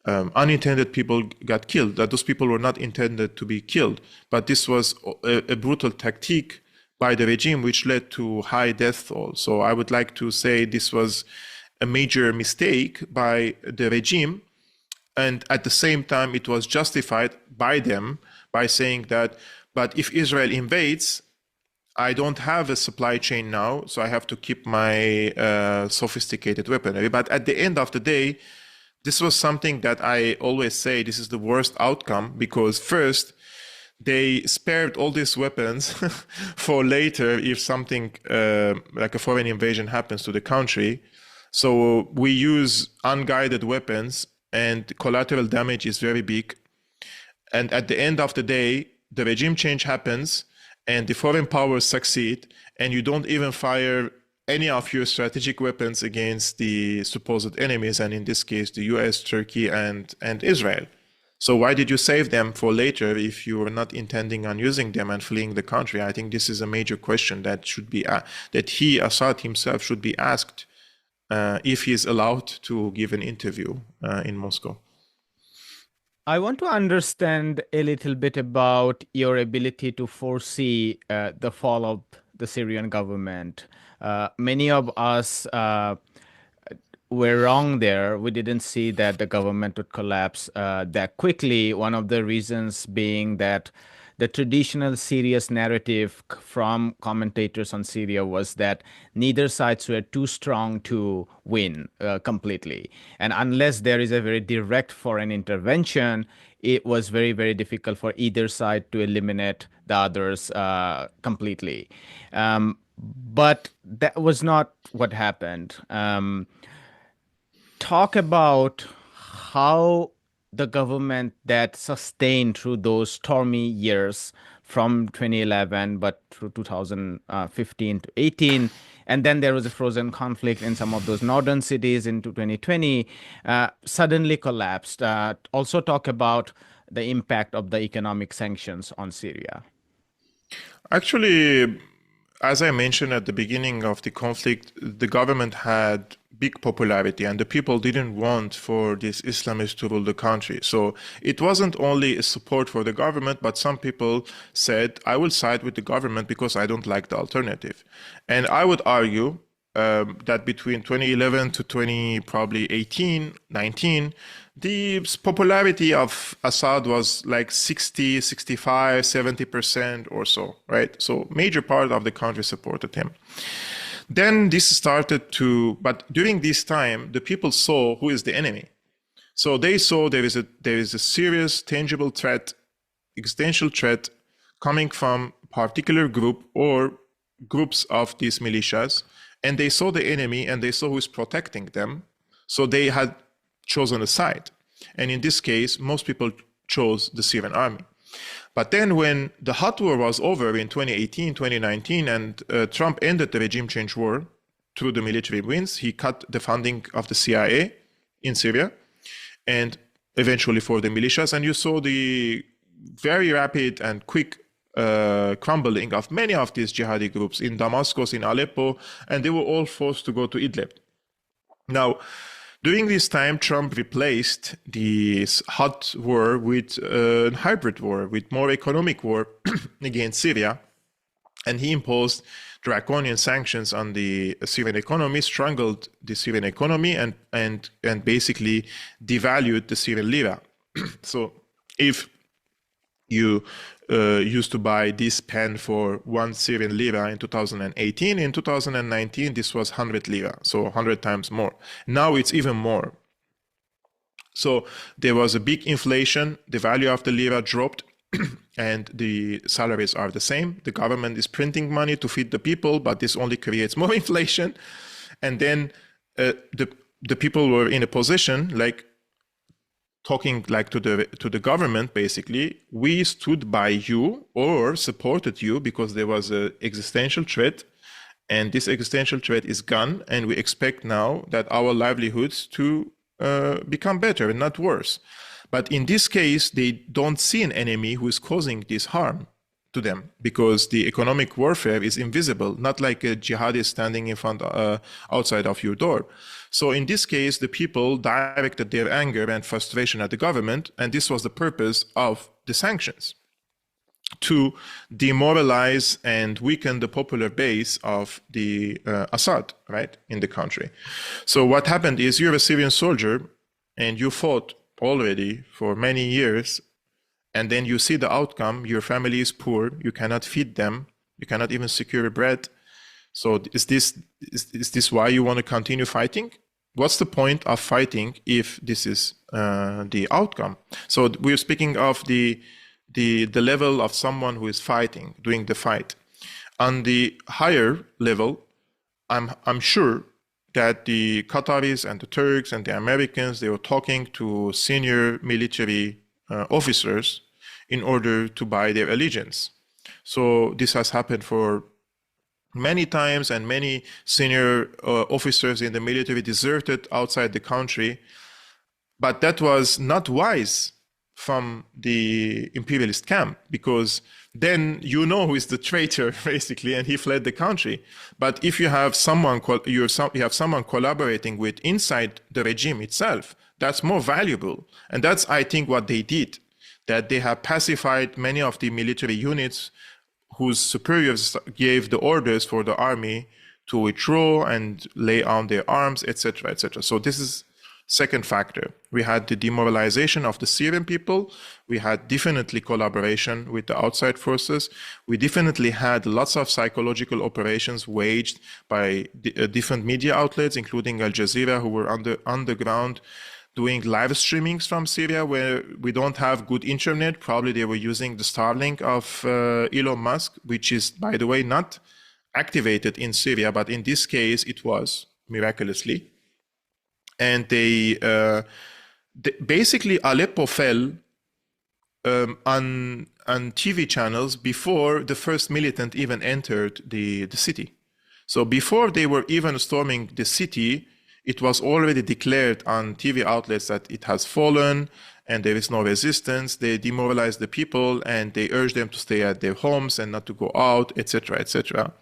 unintended people got killed. That those people were not intended to be killed, but this was a brutal tactic by the regime which led to high death toll. So I would like to say this was a major mistake by the regime, and at the same time it was justified by them by saying that, but if Israel invades, I don't have a supply chain now, so I have to keep my sophisticated weaponry. But at the end of the day, this was something that I always say, this is the worst outcome, because first, they spared all these weapons for later if something like a foreign invasion happens to the country. So we use unguided weapons, and collateral damage is very big. And at the end of the day, the regime change happens and the foreign powers succeed, and you don't even fire any of your strategic weapons against the supposed enemies, and in this case, the US, Turkey, and Israel. So why did you save them for later if you were not intending on using them and fleeing the country? I think this is a major question that should be that Assad himself, should be asked if he is allowed to give an interview in Moscow. I want to understand a little bit about your ability to foresee the fall of the Syrian government. Many of us were wrong there. We didn't see that the government would collapse that quickly. One of the reasons being that the traditional serious narrative from commentators on Syria was that neither sides were too strong to win completely. And unless there is a very direct foreign intervention, it was very, very difficult for either side to eliminate the others completely. But that was not what happened. Talk about how the government that sustained through those stormy years from 2011 but through 2015 to 18, and then there was a frozen conflict in some of those northern cities into 2020, suddenly collapsed. Also talk about the impact of the economic sanctions on Syria. Actually, as I mentioned at the beginning of the conflict, the government had big popularity and the people didn't want for these Islamists to rule the country. So it wasn't only a support for the government, but some people said, I will side with the government because I don't like the alternative. And I would argue that between 2011 to 20, probably 18, 19, the popularity of Assad was like 60, 65, 70% or so, right? So major part of the country supported him. Then this started to, but during this time, the people saw who is the enemy. So they saw there is a serious, tangible threat, existential threat coming from a particular group or groups of these militias, and they saw the enemy and they saw who is protecting them. So they had chosen a side. And in this case, most people chose the Syrian army. But then when the hot war was over in 2018, 2019, and Trump ended the regime change war through the military wins, he cut the funding of the CIA in Syria and eventually for the militias. And you saw the very rapid and quick crumbling of many of these jihadi groups in Damascus, in Aleppo, and they were all forced to go to Idlib. Now, during this time, Trump replaced this hot war with a hybrid war, with more economic war against Syria. And he imposed draconian sanctions on the Syrian economy, strangled the Syrian economy, and basically devalued the Syrian lira. So if you used to buy this pen for 1 Syrian lira in 2018. In 2019, this was 100 lira, so 100 times more. Now it's even more. So there was a big inflation, the value of the lira dropped, and the salaries are the same. The government is printing money to feed the people, but this only creates more inflation. And then the people were in a position like, talking like to the government, basically, we stood by you or supported you because there was an existential threat, and this existential threat is gone, and we expect now that our livelihoods to become better and not worse. But in this case, they don't see an enemy who is causing this harm to them because the economic warfare is invisible, not like a jihadi standing in front outside of your door. So in this case, the people directed their anger and frustration at the government, and this was the purpose of the sanctions, to demoralize and weaken the popular base of the Assad, right, in the country. So what happened is you're a Syrian soldier and you fought already for many years, and then you see the outcome, your family is poor, you cannot feed them, you cannot even secure bread. So is this why you want to continue fighting? What's the point of fighting if this is the outcome? So we're speaking of the level of someone who is fighting, doing the fight. On the higher level, I'm sure that the Qataris and the Turks and the Americans, they were talking to senior military officers in order to buy their allegiance. So this has happened for many times, and many senior officers in the military deserted outside the country. But that was not wise from the imperialist camp, because then you know who is the traitor, basically, and he fled the country. But if you have someone you have someone collaborating with inside the regime itself, that's more valuable. And that's, I think, what they did, that they have pacified many of the military units whose superiors gave the orders for the army to withdraw and lay on their arms, etc., etc. So this is second factor. We had the demoralization of the Syrian people. We had definitely collaboration with the outside forces. We definitely had lots of psychological operations waged by different media outlets, including Al Jazeera, who were underground doing live streamings from Syria where we don't have good internet. Probably they were using the Starlink of Elon Musk, which is, by the way, not activated in Syria, but in this case it was, miraculously. And they basically, Aleppo fell on TV channels before the first militant even entered the city. So before they were even storming the city, it was already declared on TV outlets that it has fallen, and there is no resistance. They demoralize the people and they urge them to stay at their homes and not to go out, etc., etc.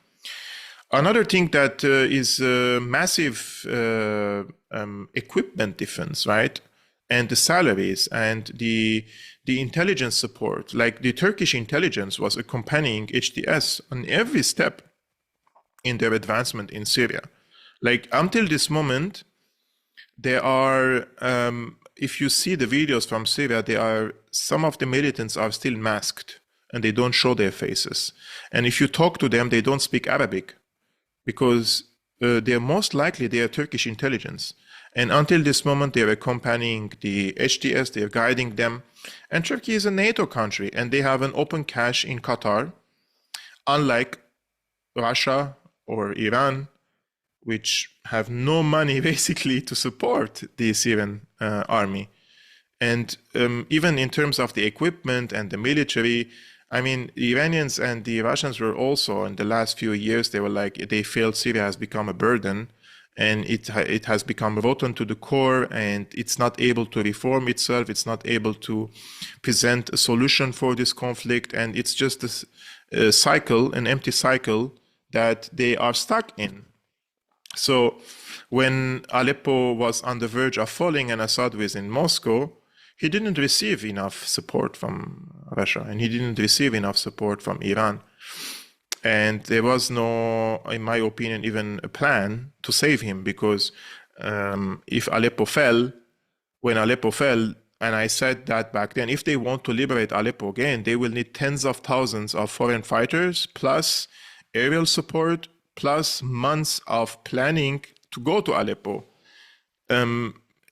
Another thing that is massive equipment difference, right? And the salaries and the intelligence support. Like the Turkish intelligence was accompanying HTS on every step in their advancement in Syria. Like until this moment, there are, if you see the videos from Syria, some of the militants are still masked and they don't show their faces. And if you talk to them, they don't speak Arabic because they're most likely they are Turkish intelligence. And until this moment, they're accompanying the HTS, they're guiding them. And Turkey is a NATO country and they have an open cache in Qatar, unlike Russia or Iran, which have no money basically to support the Syrian army. And even in terms of the equipment and the military, I mean, the Iranians and the Russians were also, in the last few years, they felt Syria has become a burden and it has become rotten to the core and it's not able to reform itself. It's not able to present a solution for this conflict. And it's just a cycle, an empty cycle that they are stuck in. So when Aleppo was on the verge of falling and Assad was in Moscow, he didn't receive enough support from Russia and he didn't receive enough support from Iran. And there was no, in my opinion, even a plan to save him because if Aleppo fell, when Aleppo fell, and I said that back then, if they want to liberate Aleppo again, they will need tens of thousands of foreign fighters plus aerial support plus months of planning to go to Aleppo,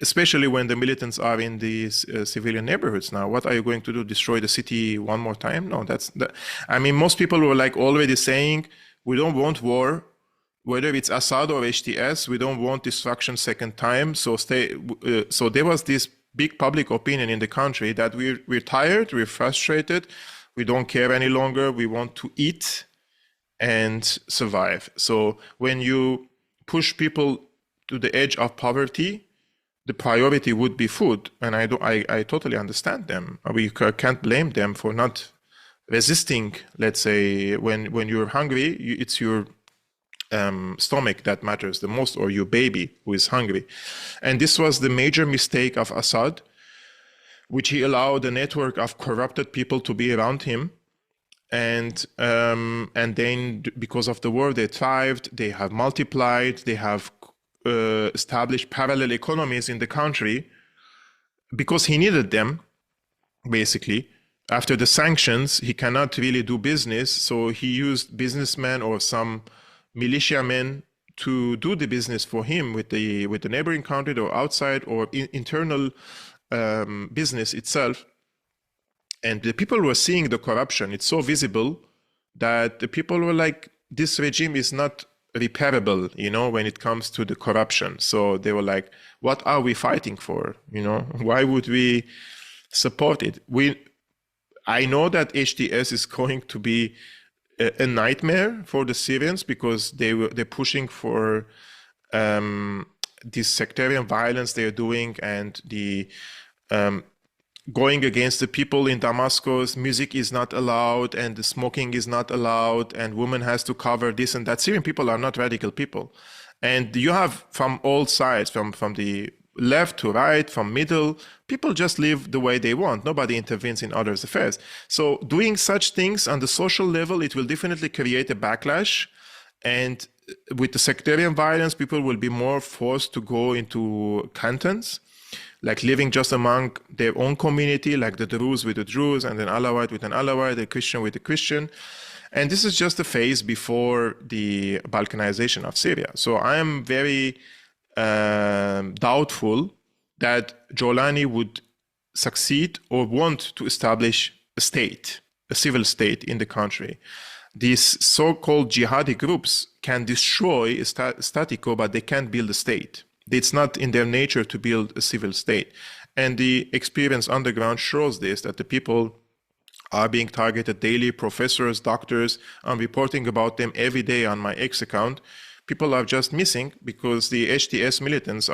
especially when the militants are in these civilian neighborhoods now. What are you going to do, destroy the city one more time? No, I mean, most people were like already saying, we don't want war, whether it's Assad or HTS, we don't want destruction second time. So there was this big public opinion in the country that we're tired, we're frustrated, we don't care any longer, we want to eat and survive. So when you push people to the edge of poverty, the priority would be food. And I totally understand them. We can't blame them for not resisting. Let's say when you're hungry, it's your stomach that matters the most, or your baby who is hungry. And this was the major mistake of Assad, which he allowed a network of corrupted people to be around him. And then because of the war, they thrived, they have multiplied, they have established parallel economies in the country because he needed them, basically. After the sanctions, he cannot really do business, so he used businessmen or some militiamen to do the business for him with the neighboring country or outside or internal business itself. And the people were seeing the corruption. It's so visible that the people were like, this regime is not repairable, when it comes to the corruption. So they were like, what are we fighting for? Why would we support it? I know that HTS is going to be a nightmare for the Syrians because they're pushing for this sectarian violence they're doing and the going against the people in Damascus. Music is not allowed and the smoking is not allowed and women has to cover this and that. Syrian people are not radical people. And you have from all sides, from the left to right, from middle, people just live the way they want. Nobody intervenes in others' affairs. So doing such things on the social level, it will definitely create a backlash. And with the sectarian violence, people will be more forced to go into cantons, like living just among their own community, like the Druze with the Druze, and then Alawite with an Alawite, the Christian with the Christian. And this is just a phase before the Balkanization of Syria. So I am very doubtful that Jolani would succeed or want to establish a state, a civil state in the country. These so-called jihadi groups can destroy a status quo, but they can't build a state. It's not in their nature to build a civil state. And the experience on the ground shows this, that the people are being targeted daily, professors, doctors. I'm reporting about them every day on my X account people are just missing because the HTS militants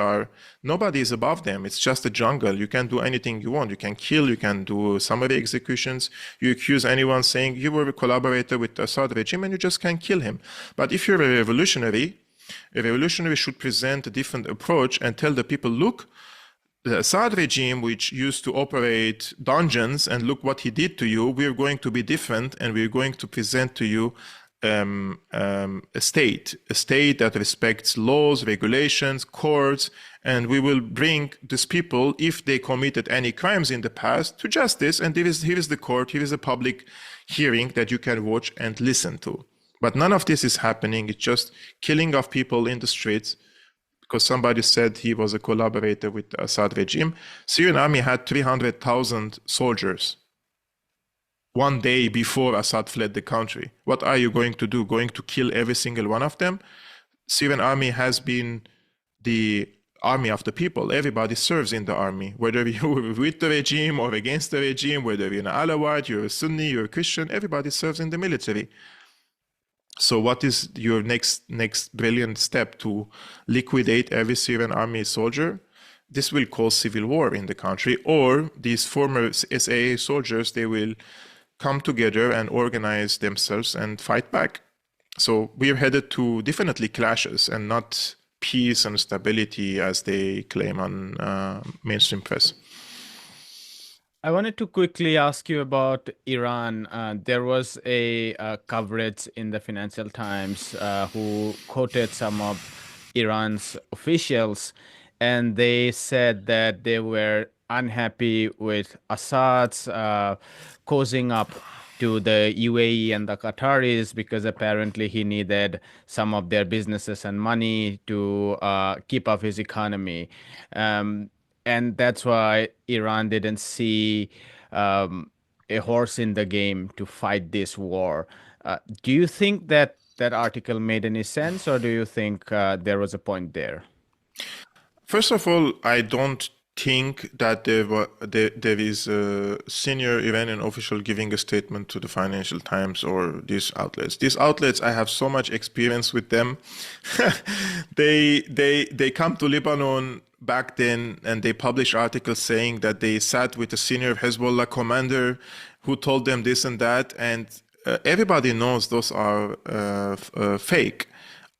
nobody is above them. It's just a jungle. You can do anything you want. You can kill, you can do summary executions. You accuse anyone saying you were a collaborator with the Assad regime and you just can kill him. But if you're a revolutionary should present a different approach and tell the people, look, the Assad regime, which used to operate dungeons, and look what he did to you, we're going to be different and we're going to present to you a state that respects laws, regulations, courts, and we will bring these people, if they committed any crimes in the past, to justice. And here is the court, here is a public hearing that you can watch and listen to. But none of this is happening. It's just killing of people in the streets because somebody said he was a collaborator with the Assad regime. Syrian army had 300,000 soldiers one day before Assad fled the country. What are you going to do? Going to kill every single one of them? Syrian army has been the army of the people. Everybody serves in the army, whether you're with the regime or against the regime, whether you're an Alawite, you're a Sunni, you're a Christian, everybody serves in the military. So what is your next brilliant step to liquidate every Syrian army soldier? This will cause civil war in the country, or these former SAA soldiers, they will come together and organize themselves and fight back. So we're headed to definitely clashes and not peace and stability as they claim on mainstream press. I wanted to quickly ask you about Iran. There was a coverage in the Financial Times who quoted some of Iran's officials, and they said that they were unhappy with Assad's causing up to the UAE and the Qataris because apparently he needed some of their businesses and money to keep up his economy. And that's why Iran didn't see a horse in the game to fight this war. Do you think that that article made any sense, or do you think there was a point there? First of all, I don't think that there is a senior Iranian official giving a statement to the Financial Times or these outlets. These outlets, I have so much experience with them. They come to Lebanon back then and they publish articles saying that they sat with a senior Hezbollah commander who told them this and that, and everybody knows those are fake,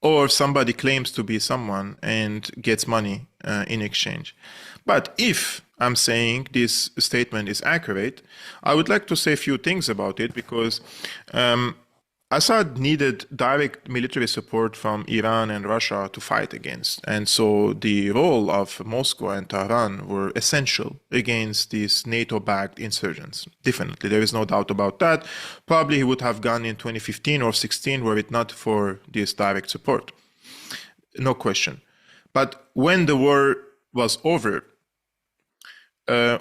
or somebody claims to be someone and gets money in exchange. But if I'm saying this statement is accurate, I would like to say a few things about it, because Assad needed direct military support from Iran and Russia to fight against. And so the role of Moscow and Tehran were essential against these NATO-backed insurgents. Definitely, there is no doubt about that. Probably he would have gone in 2015 or 16 were it not for this direct support. No question. But when the war was over,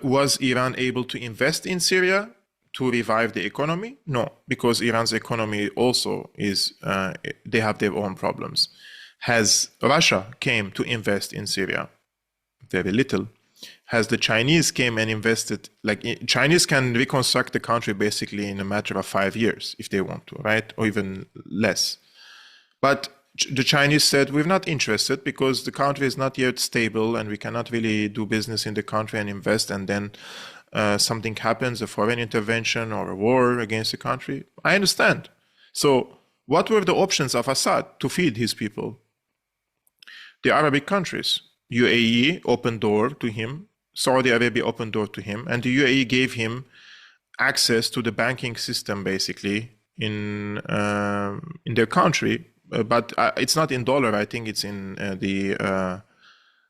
was Iran able to invest in Syria to revive the economy? No, because Iran's economy also is, they have their own problems. Has Russia came to invest in Syria? Very little. Has the Chinese came and invested, like Chinese can reconstruct the country basically in a matter of 5 years if they want to, right? Or even less. But the Chinese said, we're not interested because the country is not yet stable and we cannot really do business in the country and invest, and then something happens, a foreign intervention or a war against the country. I understand. So what were the options of Assad to feed his people? The Arabic countries. UAE opened door to him. Saudi Arabia opened door to him. And the UAE gave him access to the banking system, basically, in their country. But it's not in dollar. I think it's in the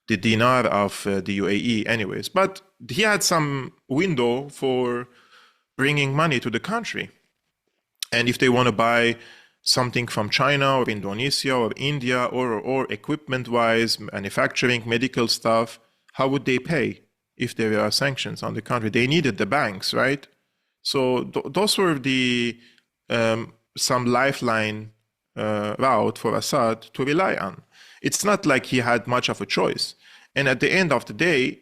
dinar of the UAE anyways. But he had some window for bringing money to the country. And if they want to buy something from China or Indonesia or India or equipment-wise, manufacturing, medical stuff, how would they pay if there are sanctions on the country? They needed the banks, right? So those were the some lifeline route for Assad to rely on. It's not like he had much of a choice. And at the end of the day,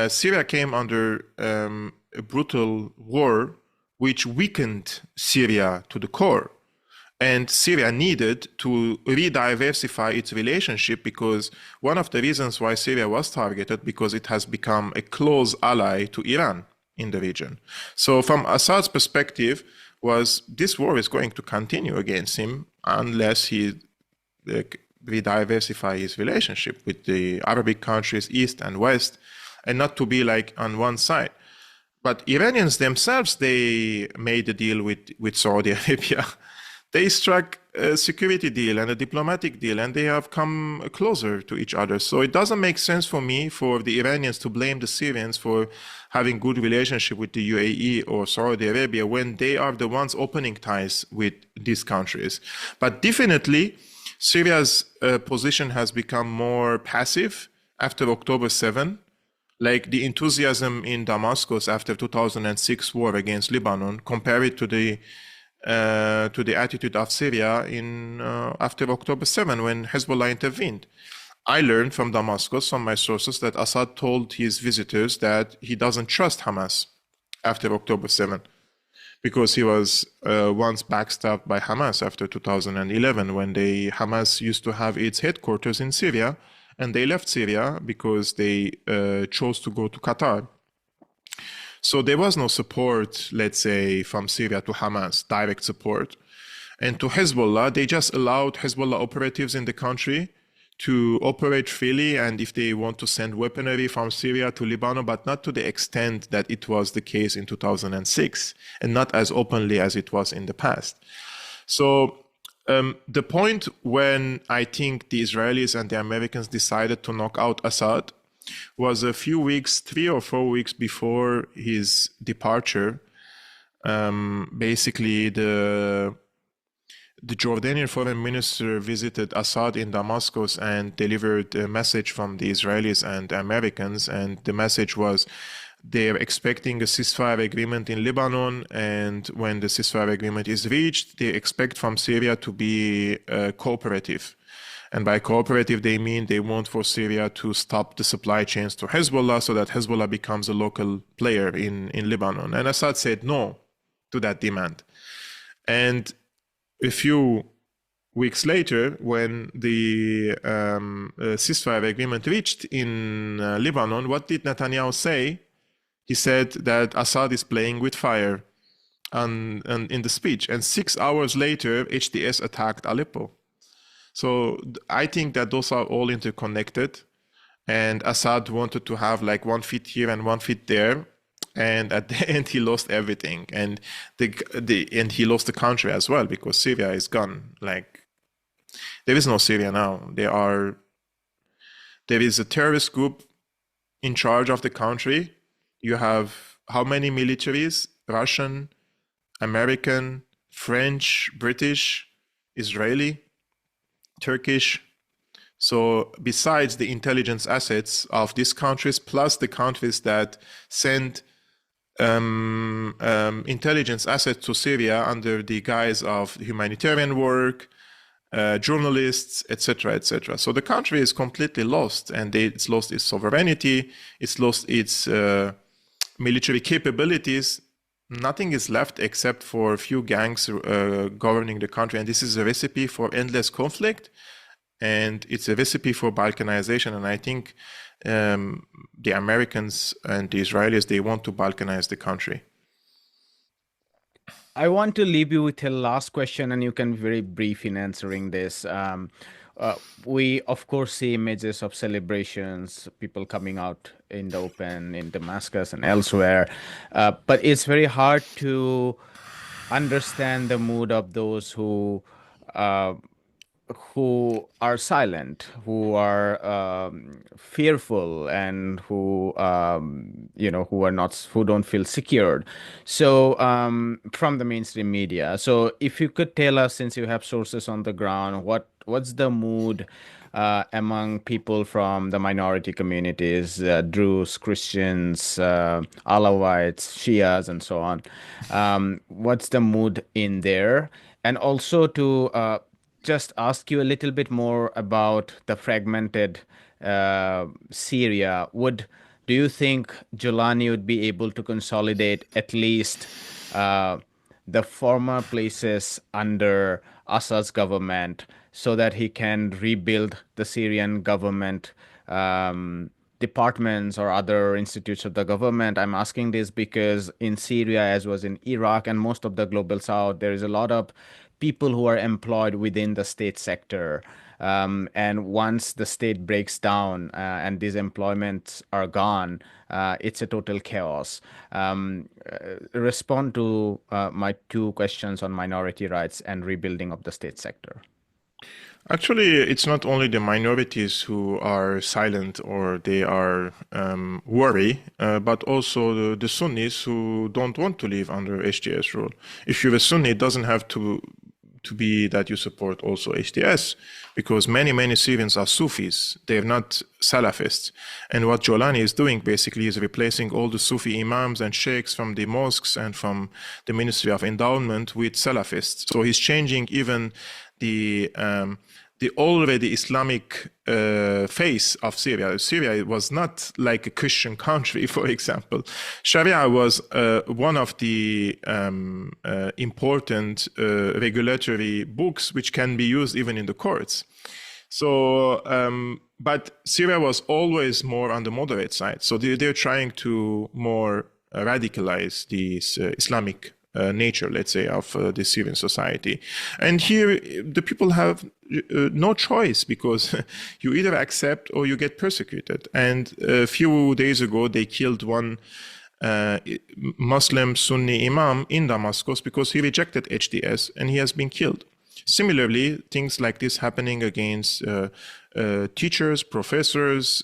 Syria came under a brutal war which weakened Syria to the core. And Syria needed to re-diversify its relationship, because one of the reasons why Syria was targeted, because it has become a close ally to Iran in the region. So from Assad's perspective, was this war is going to continue against him unless he re-diversify his relationship with the Arabic countries, East and West, and not to be like on one side. But Iranians themselves, they made a deal with Saudi Arabia. They struck a security deal and a diplomatic deal, and they have come closer to each other. So it doesn't make sense for me for the Iranians to blame the Syrians for having good relationship with the UAE or Saudi Arabia when they are the ones opening ties with these countries. But definitely, Syria's position has become more passive after October 7. Like the enthusiasm in Damascus after 2006 war against Lebanon, compare it to the attitude of Syria in after October 7 when Hezbollah intervened. I learned from Damascus, from my sources, that Assad told his visitors that he doesn't trust Hamas after October 7 because he was once backstabbed by Hamas after 2011 when Hamas used to have its headquarters in Syria, and they left Syria because they chose to go to Qatar. So there was no support, let's say, from Syria to Hamas, direct support. And to Hezbollah, they just allowed Hezbollah operatives in the country to operate freely, and if they want to send weaponry from Syria to Lebanon, but not to the extent that it was the case in 2006, and not as openly as it was in the past. So the point when I think the Israelis and the Americans decided to knock out Assad was a few weeks, 3 or 4 weeks before his departure. Basically, the Jordanian foreign minister visited Assad in Damascus and delivered a message from the Israelis and Americans, and the message was they're expecting a ceasefire agreement in Lebanon, and when the ceasefire agreement is reached, they expect from Syria to be cooperative. And by cooperative, they mean they want for Syria to stop the supply chains to Hezbollah so that Hezbollah becomes a local player in Lebanon. And Assad said no to that demand. And a few weeks later, when the ceasefire agreement reached in Lebanon, what did Netanyahu say? He said that Assad is playing with fire and in the speech. And 6 hours later, HTS attacked Aleppo. So I think that those are all interconnected, and Assad wanted to have like 1 foot here and 1 foot there, and at the end he lost everything, and he lost the country as well because Syria is gone. Like there is no Syria now. There is a terrorist group in charge of the country. You have how many militaries? Russian, American, French, British, Israeli, Turkish. So besides the intelligence assets of these countries, plus the countries that send intelligence assets to Syria under the guise of humanitarian work, journalists, etc., etc. So the country is completely lost, and it's lost its sovereignty, it's lost its military capabilities. Nothing is left except for a few gangs governing the country, and this is a recipe for endless conflict, and it's a recipe for balkanization. And I think the Americans and the Israelis, they want to balkanize the country. I want to leave you with a last question, and you can be very brief in answering this. We, of course, see images of celebrations, people coming out in the open in Damascus and elsewhere, but it's very hard to understand the mood of those who are silent, who are fearful, and who who don't feel secured. So from the mainstream media. So if you could tell us, since you have sources on the ground, what's the mood among people from the minority communities, Druze, Christians, Alawites, Shias, and so on? What's the mood in there? And also to just ask you a little bit more about the fragmented Syria. Do you think Jolani would be able to consolidate at least the former places under Assad's government so that he can rebuild the Syrian government departments or other institutes of the government. I'm asking this because in Syria, as was in Iraq and most of the global south, there is a lot of people who are employed within the state sector. And once the state breaks down and these employments are gone, it's a total chaos. Respond to my two questions on minority rights and rebuilding of the state sector. Actually, it's not only the minorities who are silent or they are worry, but also the Sunnis who don't want to live under HTS rule. If you're a Sunni, it doesn't have to be that you support also HTS, because many Syrians are Sufis. They're not Salafists. And what Jolani is doing basically is replacing all the Sufi imams and sheikhs from the mosques and from the Ministry of Endowment with Salafists. So he's changing even the already Islamic face of Syria. Syria was not like a Christian country, for example. Sharia was one of the important regulatory books which can be used even in the courts. So, but Syria was always more on the moderate side. So they're trying to more radicalize this Islamic nature, let's say, of the Syrian society. And here the people have no choice, because you either accept or you get persecuted. And a few days ago, they killed one Muslim Sunni imam in Damascus because he rejected HTS and he has been killed. Similarly, things like this happening against teachers, professors,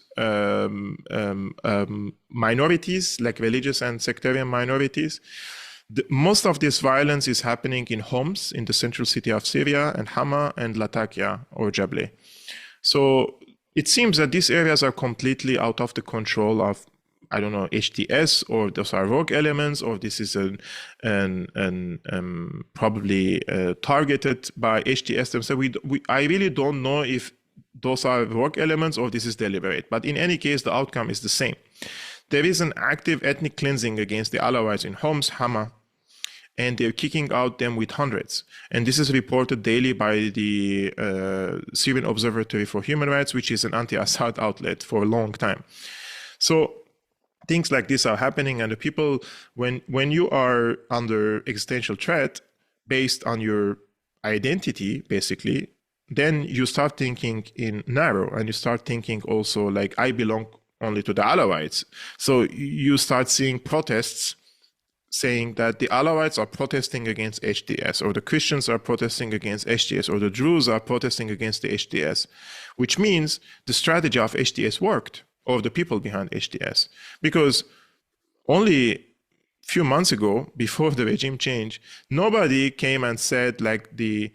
minorities, like religious and sectarian minorities. Most of this violence is happening in Homs, in the central city of Syria, and Hama and Latakia or Jable. So it seems that these areas are completely out of the control of, I don't know, HTS, or those are rogue elements, or this is probably targeted by HTS themselves. I really don't know if those are rogue elements or this is deliberate. But in any case, the outcome is the same. There is an active ethnic cleansing against the Alawites in Homs, Hama, and they're kicking out them with hundreds. And this is reported daily by the Syrian Observatory for Human Rights, which is an anti-Assad outlet for a long time. So things like this are happening, and the people, when you are under existential threat based on your identity, basically, then you start thinking in narrow, and you start thinking also like, I belong only to the Alawites. So you start seeing protests saying that the Alawites are protesting against HTS, or the Christians are protesting against HTS, or the Druze are protesting against the HTS, which means the strategy of HTS worked, or the people behind HTS. Because only a few months ago, before the regime change, nobody came and said like the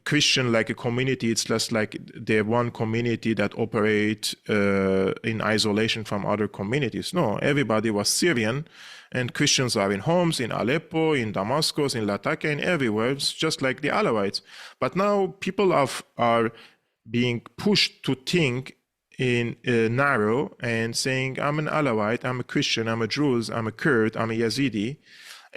Christian, like a community, it's just like they're one community that operate in isolation from other communities. No, everybody was Syrian, and Christians are in Homs, in Aleppo, in Damascus, in Latakia, and everywhere. It's just like the Alawites. But now people are being pushed to think in narrow and saying, I'm an Alawite, I'm a Christian, I'm a Druze, I'm a Kurd, I'm a Yazidi.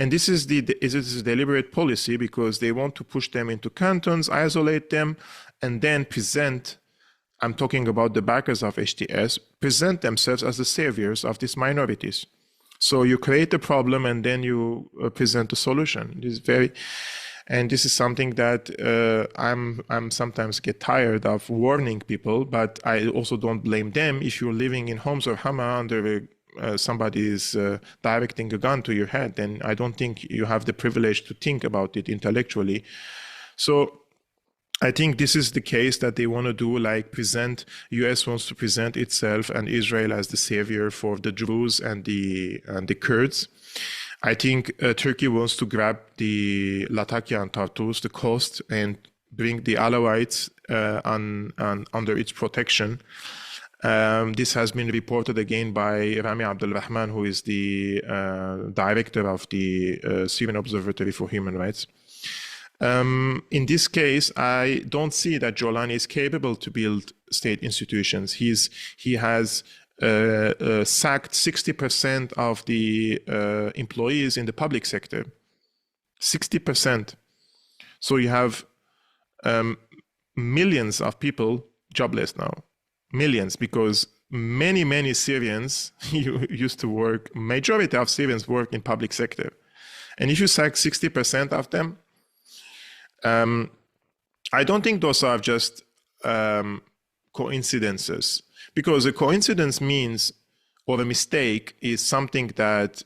And this is a deliberate policy, because they want to push them into cantons, isolate them, and then present, I'm talking about the backers of HTS, present themselves as the saviors of these minorities. So you create a problem and then you present a solution. This is something that I'm sometimes get tired of warning people, but I also don't blame them. If you're living in Homs or Hama under somebody is directing a gun to your head, then I don't think you have the privilege to think about it intellectually. So I think this is the case that they want to do, like present, US wants to present itself and Israel as the savior for the Druze and the Kurds. I think Turkey wants to grab the Latakia and Tartus, the coast, and bring the Alawites under its protection. This has been reported again by Rami Abdelrahman, who is the director of the Syrian Observatory for Human Rights. In this case, I don't see that Jolani is capable to build state institutions. He has sacked 60% of the employees in the public sector. 60%. So you have millions of people jobless now, millions, because many Syrians used to work, majority of Syrians work in public sector. And if you sack 60% of them, I don't think those are just coincidences, because a coincidence means, or a mistake is something that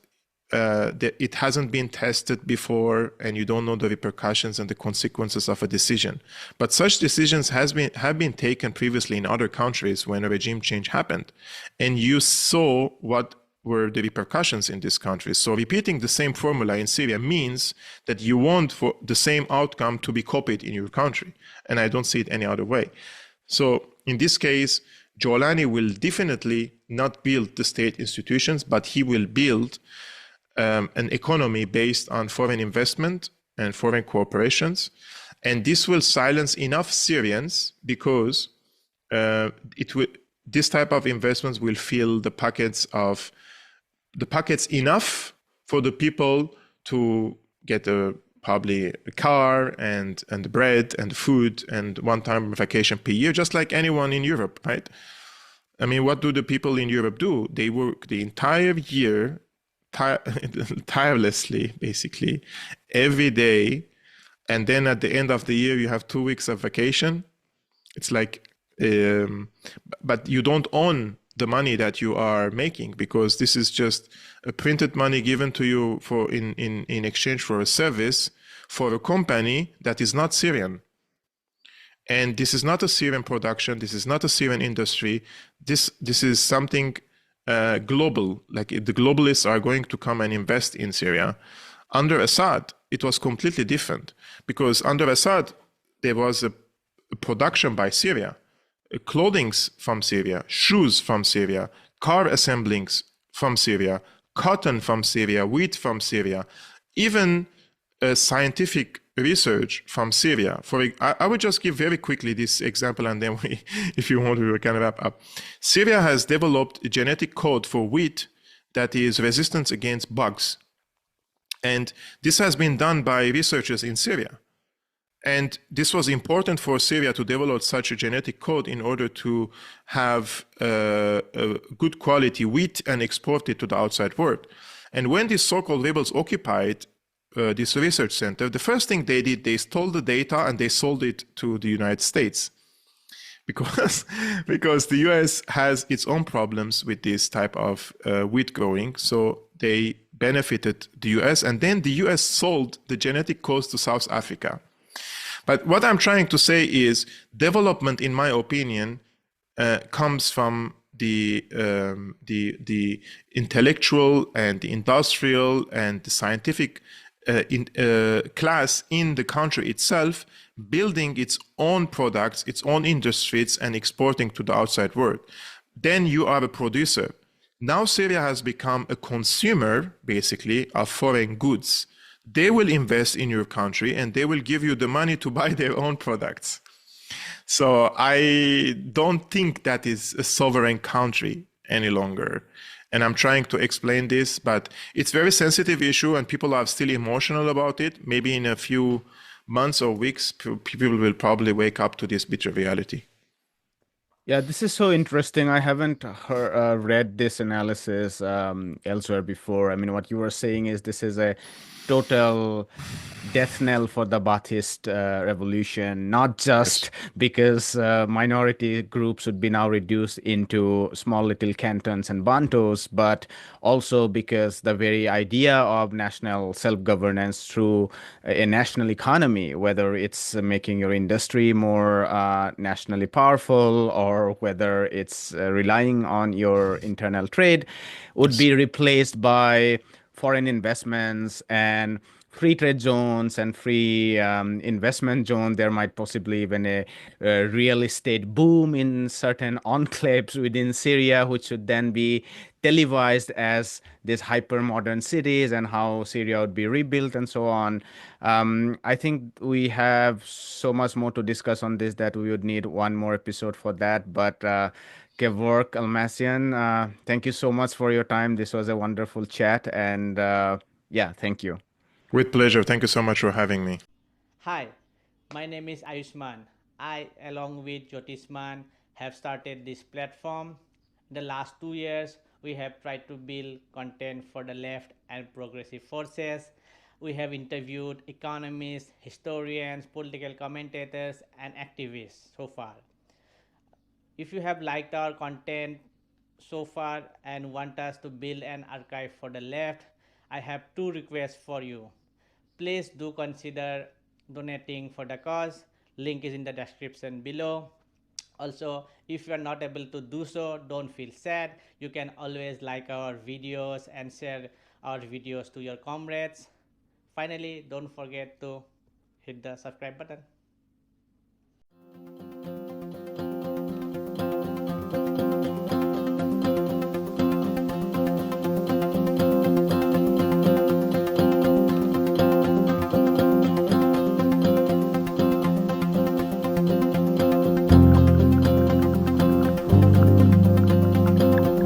it hasn't been tested before, and you don't know the repercussions and the consequences of a decision. But such decisions have been taken previously in other countries when a regime change happened, and you saw what were the repercussions in these countries. So repeating the same formula in Syria means that you want for the same outcome to be copied in your country, and I don't see it any other way. So in this case, Jolani will definitely not build the state institutions, but he will build an economy based on foreign investment and foreign corporations. And this will silence enough Syrians, because this type of investments will fill the pockets enough for the people to get probably a car and bread and food and one-time vacation per year, just like anyone in Europe, right? I mean, what do the people in Europe do? They work the entire year tirelessly, basically, every day, and then at the end of the year you have 2 weeks of vacation. It's like, but you don't own the money that you are making, because this is just a printed money given to you for in exchange for a service for a company that is not Syrian. And this is not a Syrian production. This is not a Syrian industry. This is something global. Like, the globalists are going to come and invest in Syria. Under Assad, it was completely different, because under Assad, there was a production by Syria, clothing from Syria, shoes from Syria, car assemblings from Syria, cotton from Syria, wheat from Syria, even scientific research from Syria. I would just give very quickly this example, and then if you want, we can wrap up. Syria has developed a genetic code for wheat that is resistant against bugs. And this has been done by researchers in Syria. And this was important for Syria to develop such a genetic code in order to have a good quality wheat and export it to the outside world. And when these so-called rebels occupied this research center, the first thing they did, they stole the data and they sold it to the United States. Because the US has its own problems with this type of wheat growing. So they benefited the US, and then the US sold the genetic codes to South Africa. But what I'm trying to say is, development, in my opinion, comes from the intellectual and the industrial and the scientific class in the country itself, building its own products, its own industries, and exporting to the outside world. Then you are a producer. Now Syria has become a consumer, basically, of foreign goods. They will invest in your country and they will give you the money to buy their own products. So I don't think that is a sovereign country any longer. And I'm trying to explain this, but it's a very sensitive issue and people are still emotional about it. Maybe in a few months or weeks, people will probably wake up to this bitter reality. Yeah, this is so interesting. I haven't read this analysis elsewhere before. I mean, what you were saying is this is a total death knell for the Ba'athist revolution, not just because minority groups would be now reduced into small little cantons and bantus, but also because the very idea of national self-governance through a national economy, whether it's making your industry more nationally powerful or whether it's relying on your internal trade, would be replaced by foreign investments and free trade zones and free investment zone. There might possibly even a real estate boom in certain enclaves within Syria, which should then be televised as these hyper-modern cities and how Syria would be rebuilt and so on. I think we have so much more to discuss on this that we would need one more episode for that. But Kevork Almassian, thank you so much for your time. This was a wonderful chat, and yeah, thank you. With pleasure. Thank you so much for having me. Hi, My name is Ayushman. I, along with Jyotisman, have started this platform. In the last 2 years, we have tried to build content for the left and progressive forces. We have interviewed economists, historians, political commentators, and activists so far. If you have liked our content so far and want us to build an archive for the left, I have two requests for you. Please do consider donating for the cause. Link is in the description below. Also, if you are not able to do so, don't feel sad. You can always like our videos and share our videos to your comrades. Finally, don't forget to hit the subscribe button.